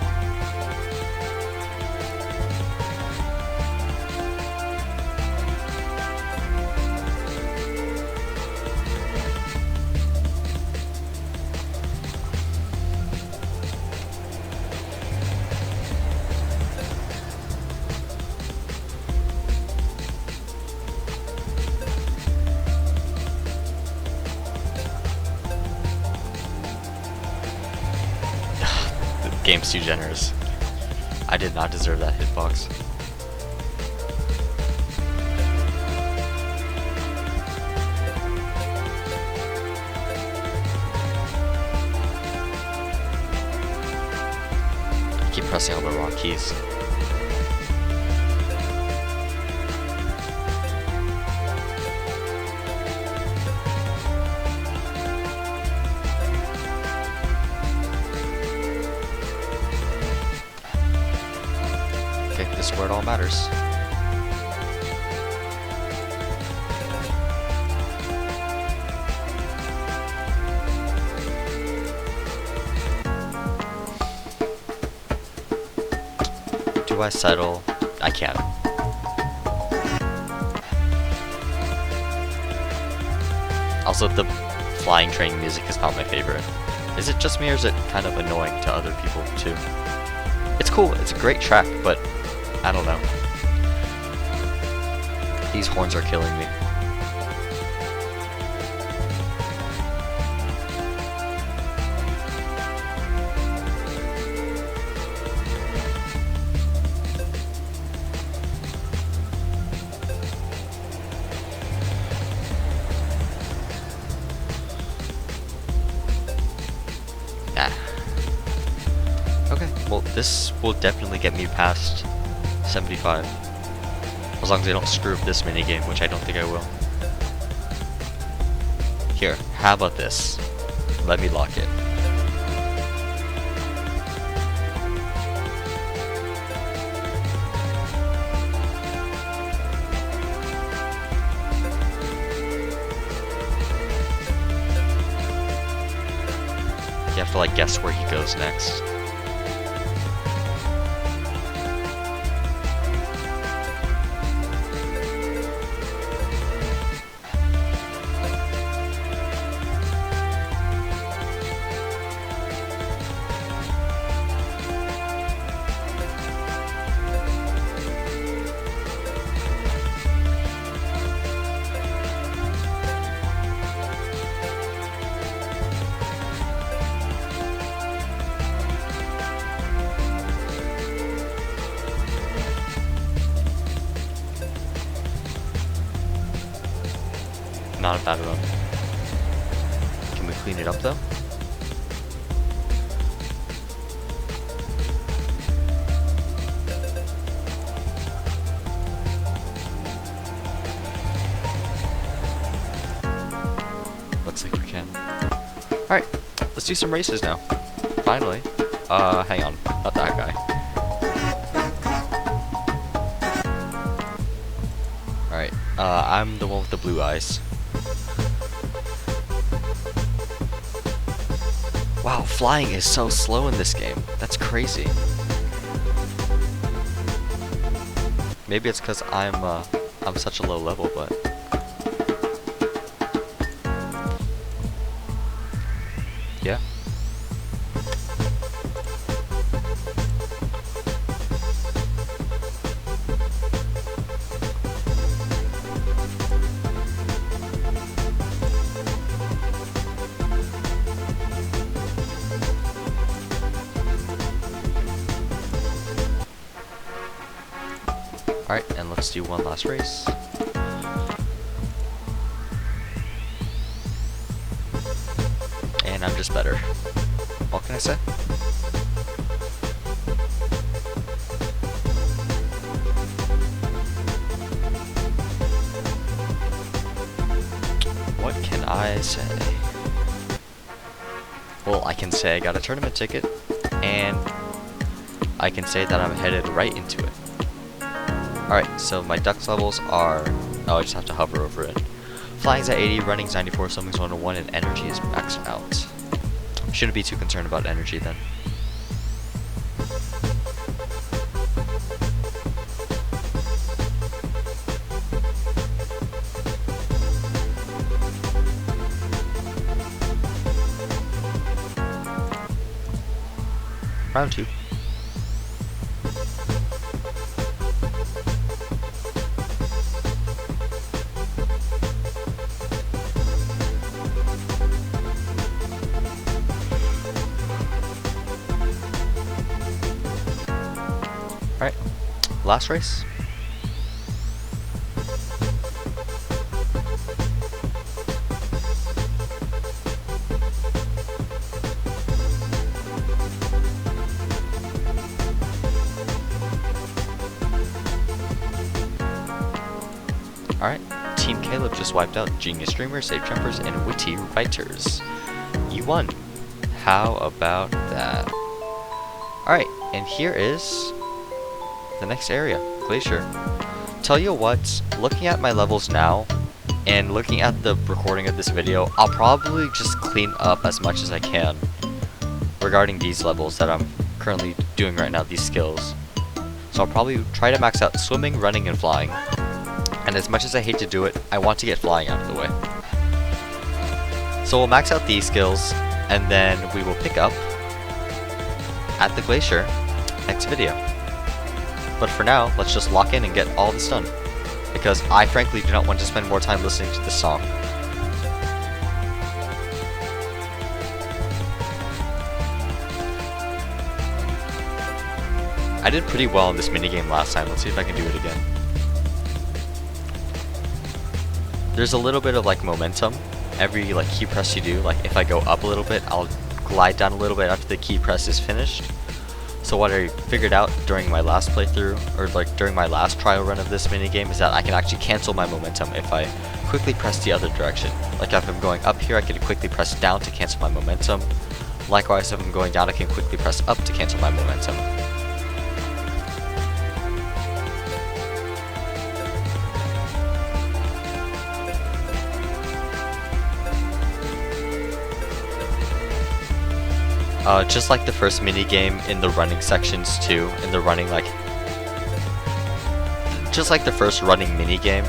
Game's too generous. I did not deserve that hitbox. I keep pressing all the wrong keys. all that matters. Do I settle? I can't. Also, the flying train music is not my favorite. Is it just me, or is it kind of annoying to other people too? It's cool, it's a great track, but I don't know. These horns are killing me. Okay, well this will definitely get me past 75. As long as I don't screw up this minigame, which I don't think I will. Here, how about this? Let me lock it. You have to like guess where he goes next. Not a bad run. Can we clean it up though? Looks like we can. Alright, let's do some races now. Finally. Hang on. Not that guy. Alright, I'm the one with the blue eyes. Wow, flying is so slow in this game. That's crazy. Maybe it's because I'm such a low level, but yeah. Alright, and let's do one last race. And I'm just better. What can I say? What can I say? Well, I can say I got a tournament ticket, and I can say that I'm headed right into it. Alright, so my ducks levels are... Oh, I just have to hover over it. Flying's at 80, running's 94, swimming's 101, and energy is maxed out. Shouldn't be too concerned about energy then. Round 2. Alright, last race. Alright, Team Caleb just wiped out Genius Dreamers, Safe Jumpers, and Witty Writers. You won. How about that? Alright, and here is the next area, glacier. Tell you what, looking at my levels now, and looking at the recording of this video, I'll probably just clean up as much as I can regarding these levels that I'm currently doing right now, these skills. So I'll probably try to max out swimming, running, and flying. And as much as I hate to do it, I want to get flying out of the way. So we'll max out these skills, and then we will pick up at the glacier next video. But for now, let's just lock in and get all this done, because I frankly do not want to spend more time listening to this song. I did pretty well in this minigame last time. Let's see if I can do it again. There's a little bit of like momentum. Every like key press you do, like if I go up a little bit, I'll glide down a little bit after the key press is finished. So what I figured out during my last playthrough, or like during my last trial run of this minigame, is that I can actually cancel my momentum if I quickly press the other direction. Like if I'm going up here, I can quickly press down to cancel my momentum. Likewise, if I'm going down, I can quickly press up to cancel my momentum. Just like the first minigame in the running sections too, in the running just like the first running minigame,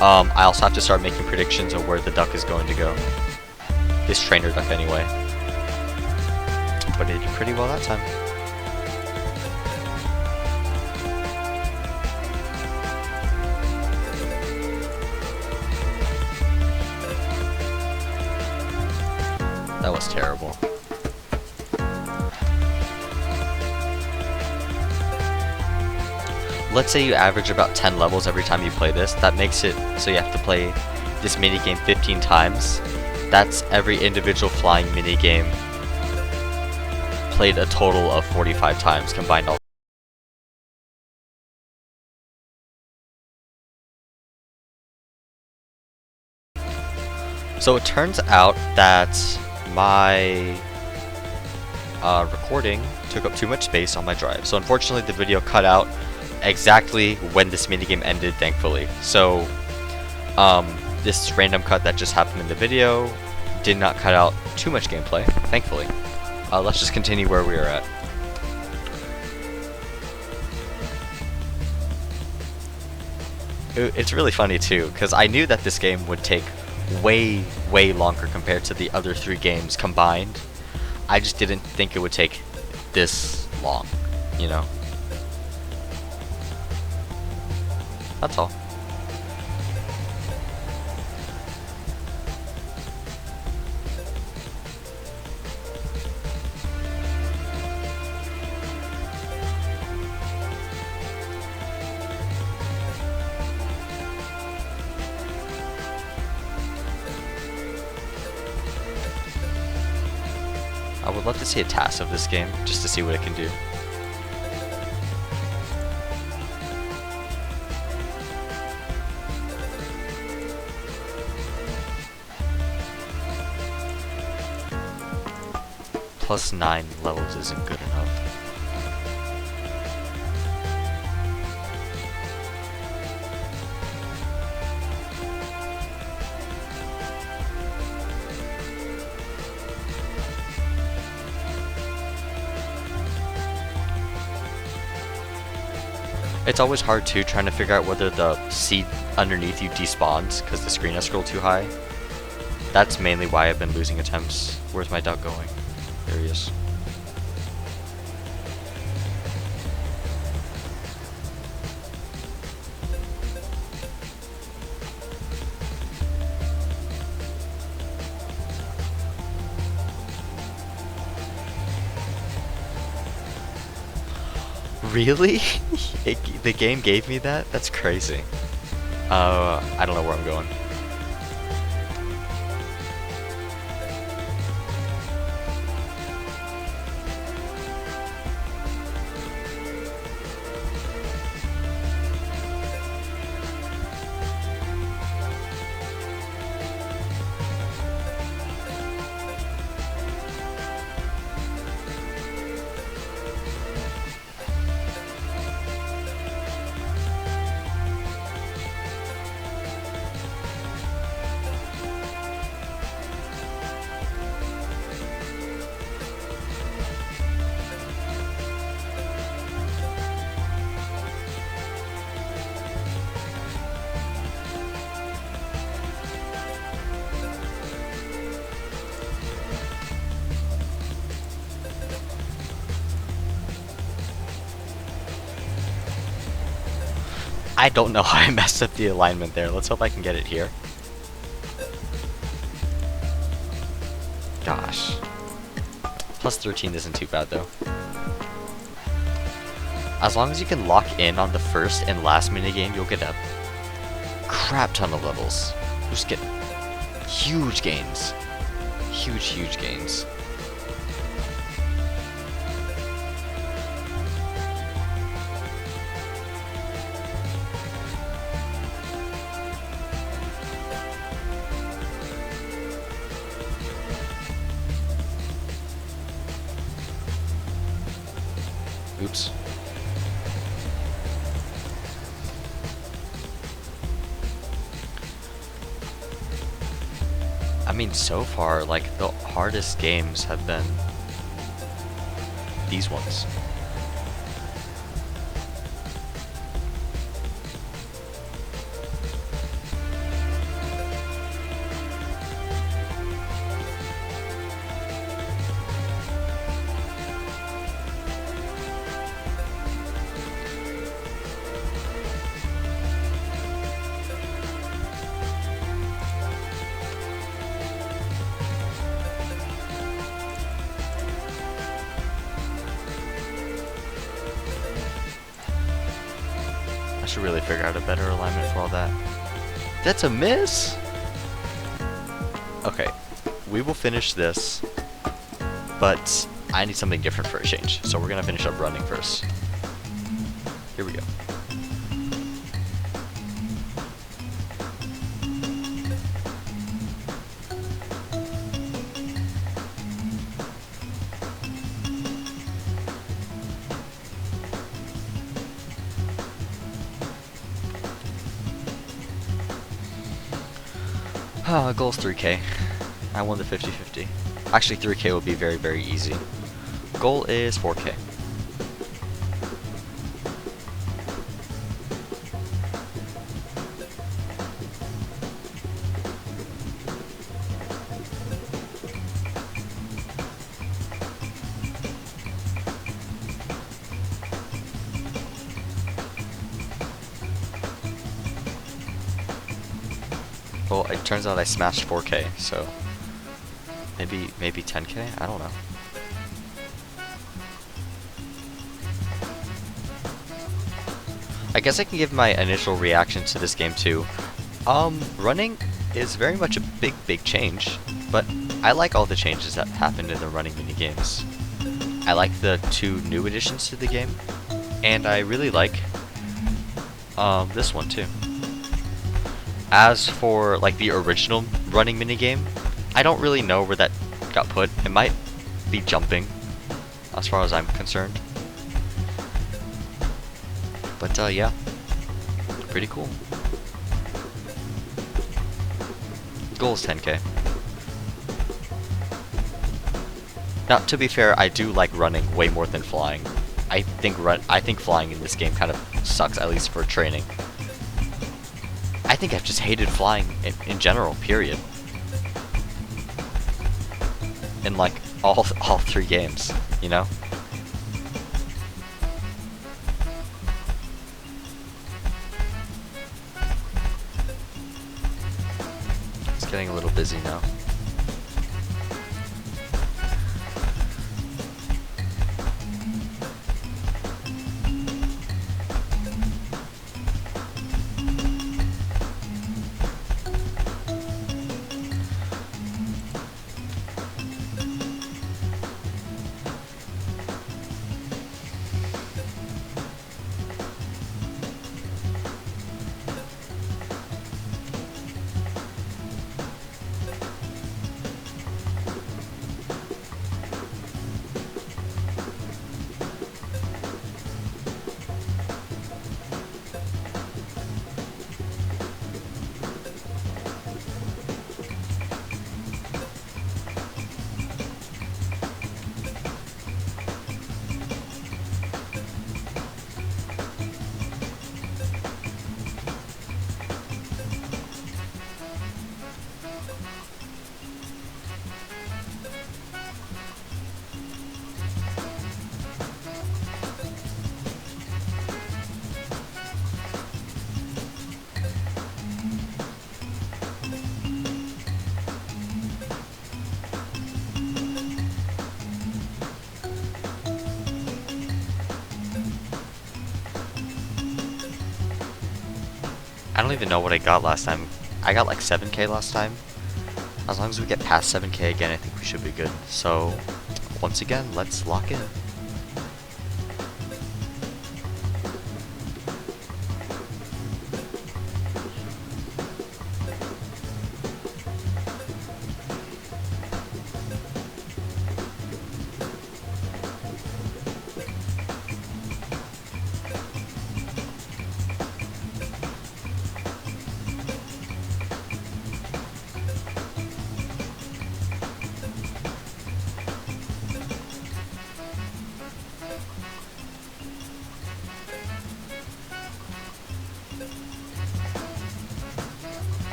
I also have to start making predictions of where the duck is going to go. This trainer duck anyway. But it did pretty well that time. That was terrible. Let's say you average about 10 levels every time you play this. That makes it so you have to play this minigame 15 times. That's every individual flying minigame played a total of 45 times combined all. So it turns out that my recording took up too much space on my drive. So unfortunately the video cut out exactly when this minigame ended, thankfully. So this random cut that just happened in the video did not cut out too much gameplay, thankfully. Let's just continue where we are at. It's really funny too, because I knew that this game would take way longer compared to the other 3 games combined. I just didn't think it would take this long, you know? That's all. I would love to see a task of this game, just to see what it can do. Plus 9 levels isn't good enough. It's always hard too, trying to figure out whether the seed underneath you despawns because the screen has scrolled too high. That's mainly why I've been losing attempts. Where's my duck going? There he is. Really? The game gave me that? That's crazy. I don't know where I'm going. I don't know how I messed up the alignment there. Let's hope I can get it here. Gosh. Plus 13 isn't too bad though. As long as you can lock in on the first and last minigame, you'll get a crap ton of levels. You'll just get huge gains. Huge gains. Oops. I mean, so far, like, the hardest games have been these ones. I should really figure out a better alignment for all that. That's a miss! Okay, we will finish this, but I need something different for a change, so we're gonna finish up running first. Here we go. Goal's 3K. I won the 50-50. Actually, 3K will be very easy. Goal is 4K. Well, it turns out I smashed 4K, so maybe 10K? I don't know. I guess I can give my initial reaction to this game too. Running is very much a big change, but I like all the changes that happened in the running minigames. I like the 2 new additions to the game, and I really like this one too. As for like the original running minigame, I don't really know where that got put. It might be jumping, as far as I'm concerned. But yeah, pretty cool. Goal is 10K. Now, to be fair, I do like running way more than flying. I think flying in this game kind of sucks, at least for training. I think I've just hated flying in general, period. In like all 3 games, you know? It's getting a little busy now. I don't even know what I got last time. I got like 7k last time. As long as we get past 7k again, I think we should be good. So, once again, let's lock in.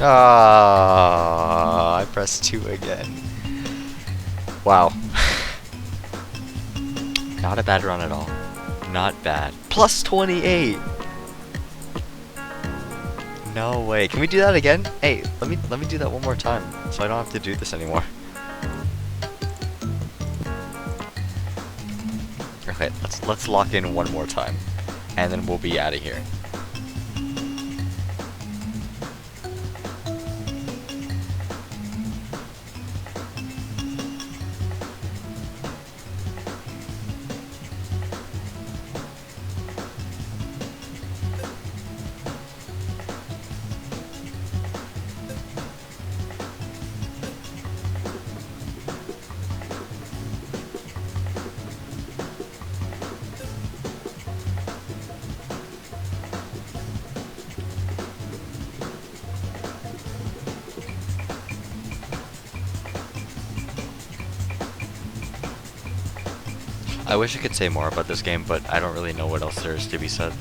Ah, I pressed 2 again. Wow. Not a bad run at all. Not bad. Plus 28! No way. Can we do that again? Hey, let me do that one more time so I don't have to do this anymore. Okay, let's lock in one more time and then we'll be out of here. I wish I could say more about this game, but I don't really know what else there is to be said.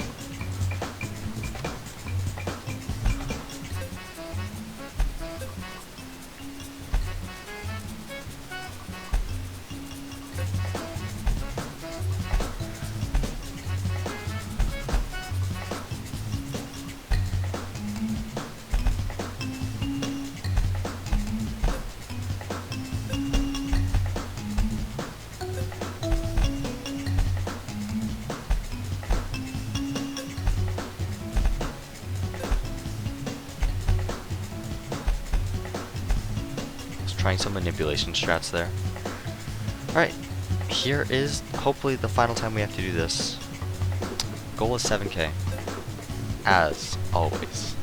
Trying some manipulation strats there. Alright, here is hopefully the final time we have to do this. Goal is 7k. as always.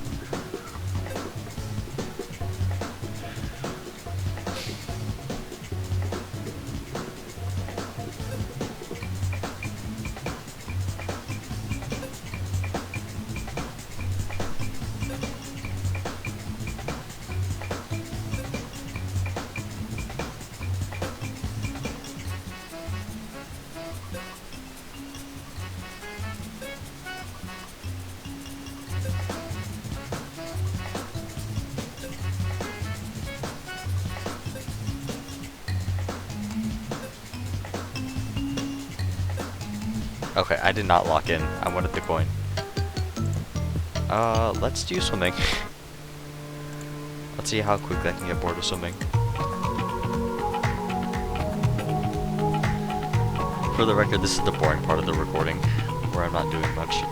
Okay, I did not lock in. I wanted the coin. Let's do swimming. Let's see how quickly I can get bored of swimming. For the record, this is the boring part of the recording, where I'm not doing much.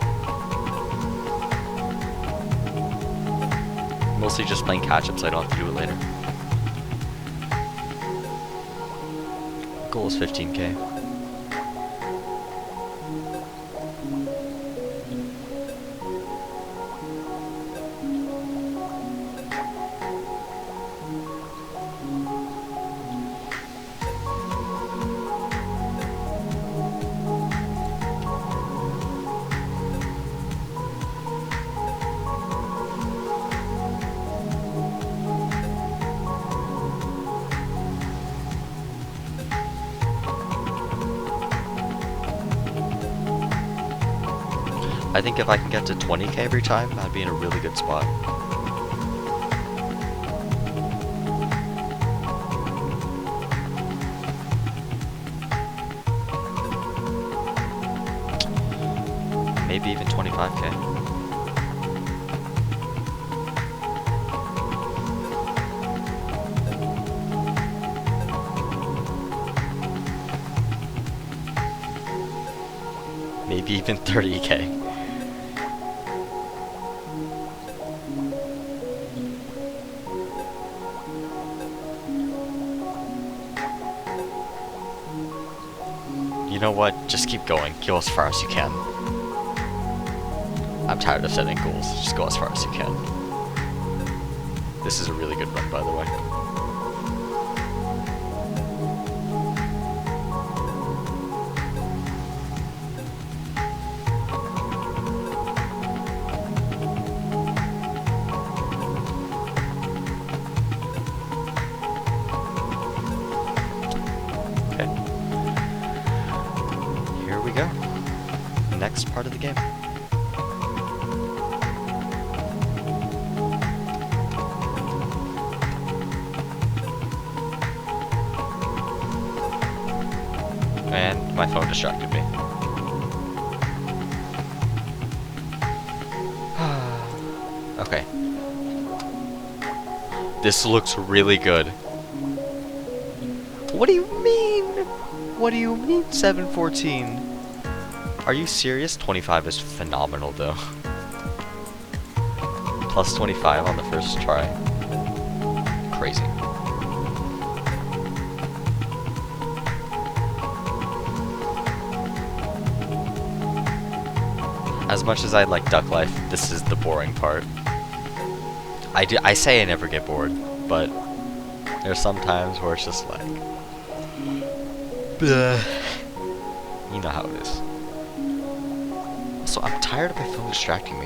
Mostly just playing catch-up so I don't have to do it later. Goal is 15k. I think if I can get to 20k every time, I'd be in a really good spot. Maybe even 25k. Maybe even 30k. You know what? Just keep going. Go as far as you can. I'm tired of setting goals. Just go as far as you can. This is a really good run, by the way. Go. Next part of the game. And my phone distracted me. Okay. This looks really good. What do you mean? What do you mean 714? Are you serious? 25 is phenomenal though. Plus 25 on the first try. Crazy. As much as I like Duck Life, this is the boring part. I say I never get bored, but there's some times where it's just like, bleh. You know how it is. So I'm tired of my phone distracting me.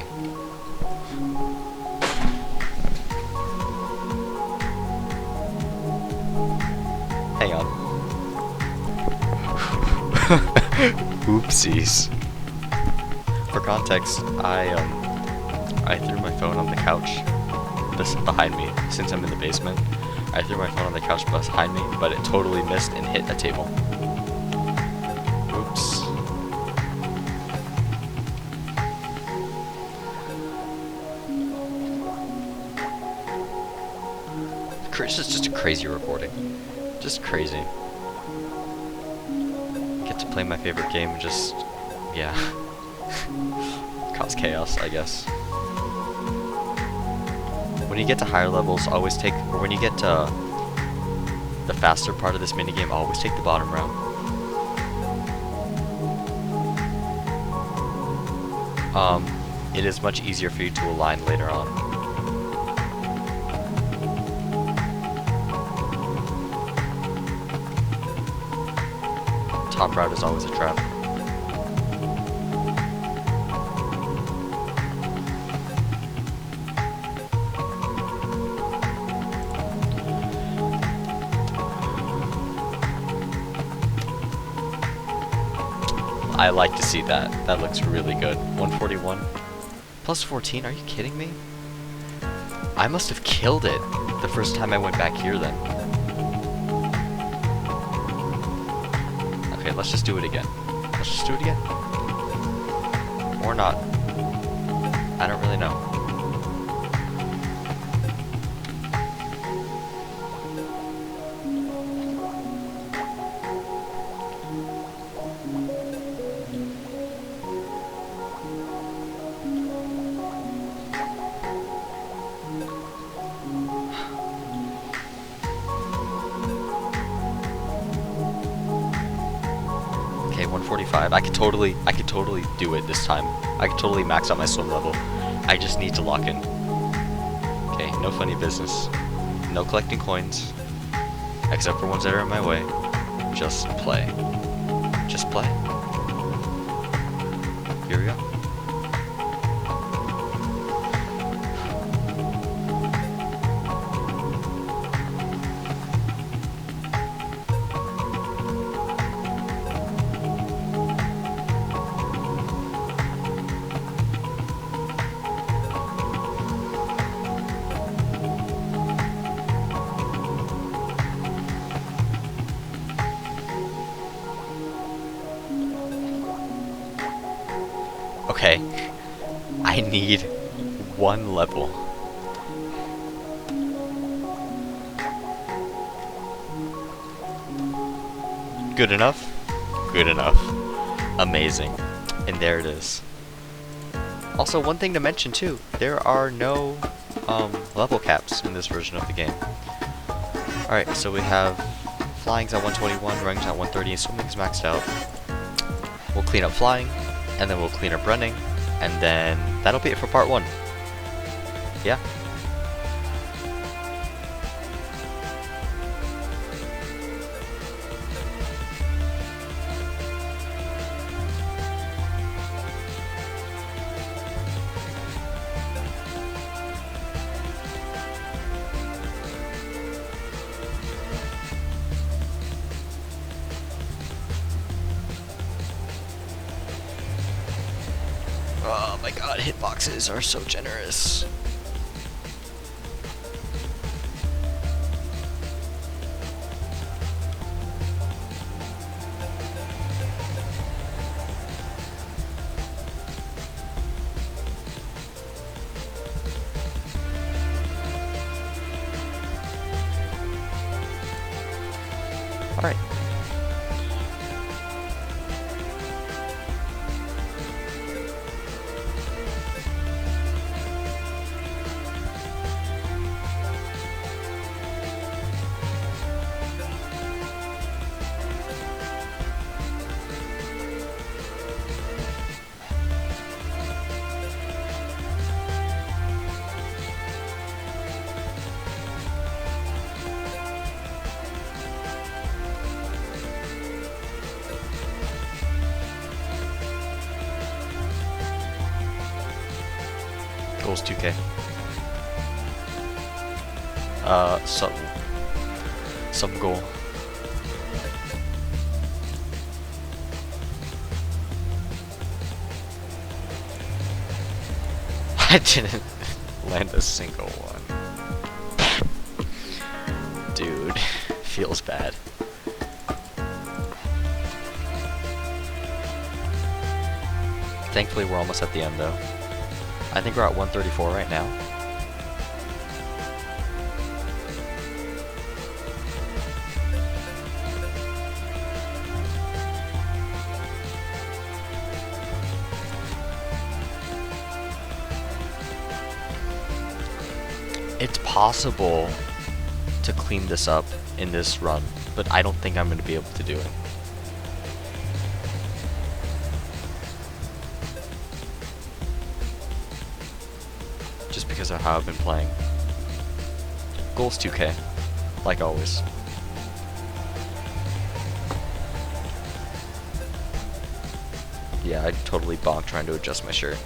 Hang on. Oopsies. For context, I threw my phone on the couch behind me. Since I'm in the basement, I threw my phone on the couch behind me, but it totally missed and hit a table. Oops. It's just a crazy recording. Just crazy. Get to play my favorite game and just, yeah. Cause chaos, I guess. When you get to higher levels, always take, or when you get to the faster part of this minigame, always take the bottom route. it is much easier for you to align later on. Top route is always a trap. I like to see that. That looks really good. 141 plus 14. Are you kidding me? I must have killed it the first time I went back here then. Okay, let's just do it again. Let's just do it again. Or not. I don't really know. Okay, 145. I could totally do it this time. I could totally max out my swim level. I just need to lock in. Okay, no funny business. No collecting coins. Except for ones that are in my way. Just play. Just play. Here we go. Okay, I need one level. Good enough? Good enough. Amazing. And there it is. Also, one thing to mention too, there are no level caps in this version of the game. Alright, so we have flying's at 121, running's at 130, and swimming's maxed out. We'll clean up flying, and then we'll clean up running, and then that'll be it for part 1. Yeah. Oh my god, hitboxes are so generous. Alright. Goals 2K. Some goal. I didn't land a single one. Dude, feels bad. Thankfully, we're almost at the end though. I think we're at 134 right now. It's possible to clean this up in this run, but I don't think I'm going to be able to do it. just because of how I've been playing. Goal's 2K, like always. Yeah, I totally bonked trying to adjust my shirt.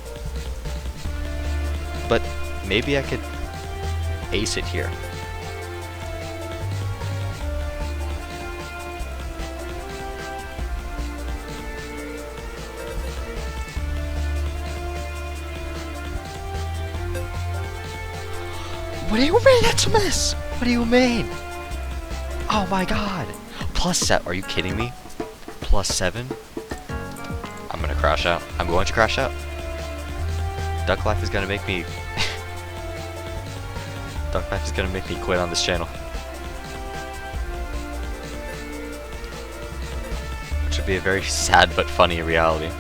But maybe I could ace it here. What do you mean that's a miss? What do you mean? Oh my god. +7. Are you kidding me? +7? I'm gonna crash out. I'm going to crash out. Duck Life is gonna make me... Duck Life is gonna make me quit on this channel. Which would be a very sad but funny reality.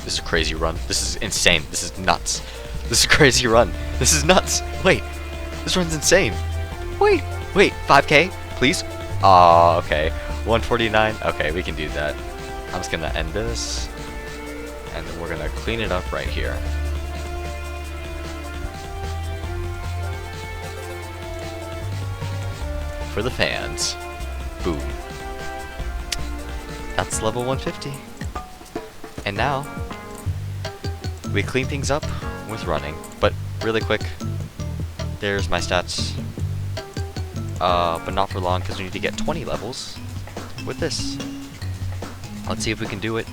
This is a crazy run. This is insane. This is nuts. This is a crazy run. This is nuts. Wait. This run's insane. Wait. 5K, please? Aw, okay. 149. Okay, we can do that. I'm just gonna end this. And then we're gonna clean it up right here. For the fans. Boom. That's level 150. And now, we clean things up with running. But really quick, there's my stats. But not for long, because we need to get 20 levels with this. Let's see if we can do it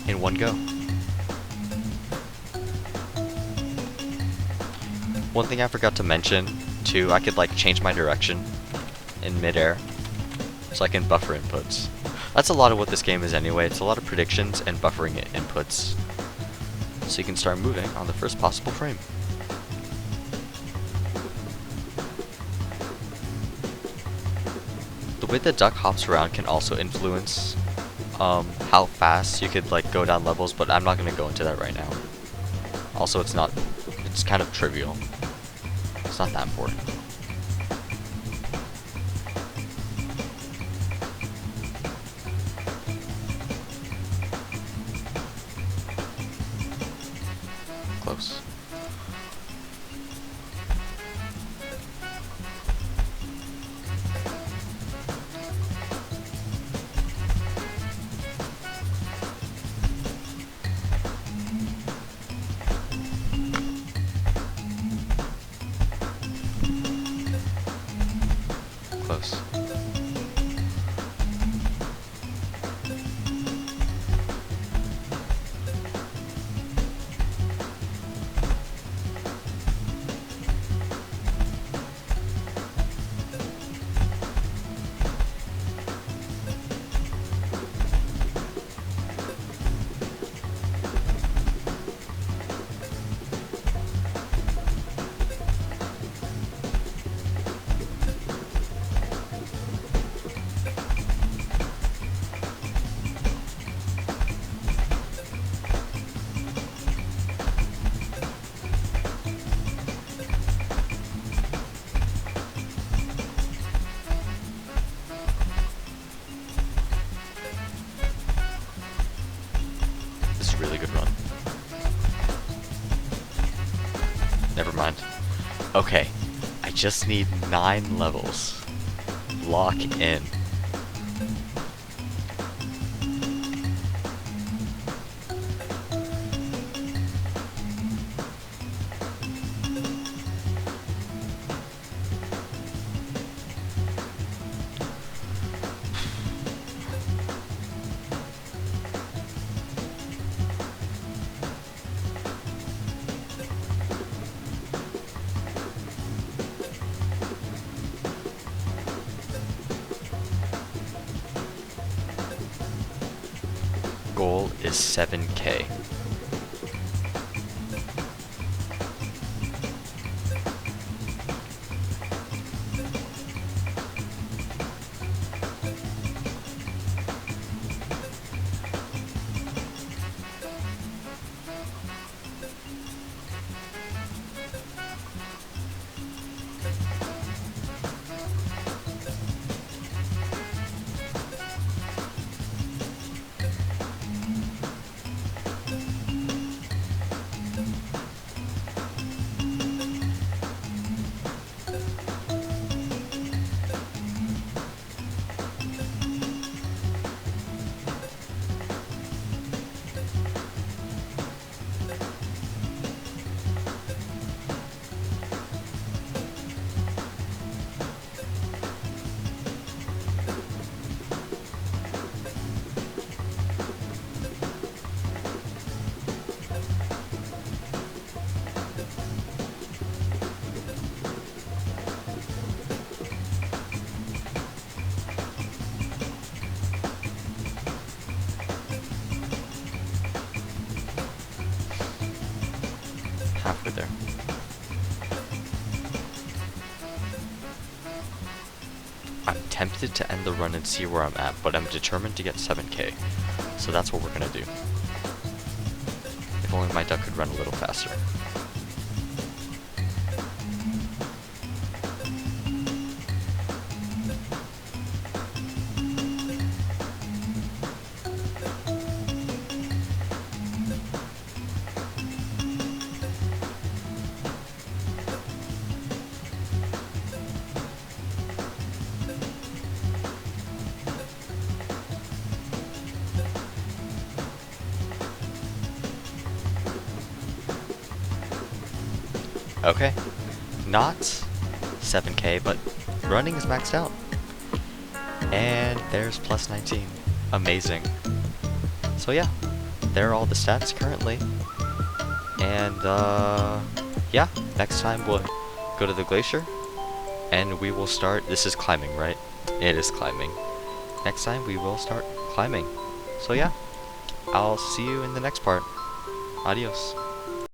in one go. One thing I forgot to mention, too, I could like change my direction in midair, so I can buffer inputs. That's a lot of what this game is anyway. It's a lot of predictions and buffering inputs. So you can start moving on the first possible frame. The way the duck hops around can also influence how fast you could like go down levels, but I'm not going to go into that right now. Also, it's kind of trivial. It's not that important. Close. Close. Really good run. Never mind. Okay, I just need 9 levels. Lock in. Goal is 7K. halfway there. I'm tempted to end the run and see where I'm at, but I'm determined to get 7k. So that's what we're gonna do. If only my duck could run a little faster. Okay, not 7k, but running is maxed out. And there's plus 19. Amazing. So yeah, there are all the stats currently. And yeah, next time we'll go to the glacier and we will start. This is climbing, right? It is climbing. Next time we will start climbing. So yeah, I'll see you in the next part. Adios.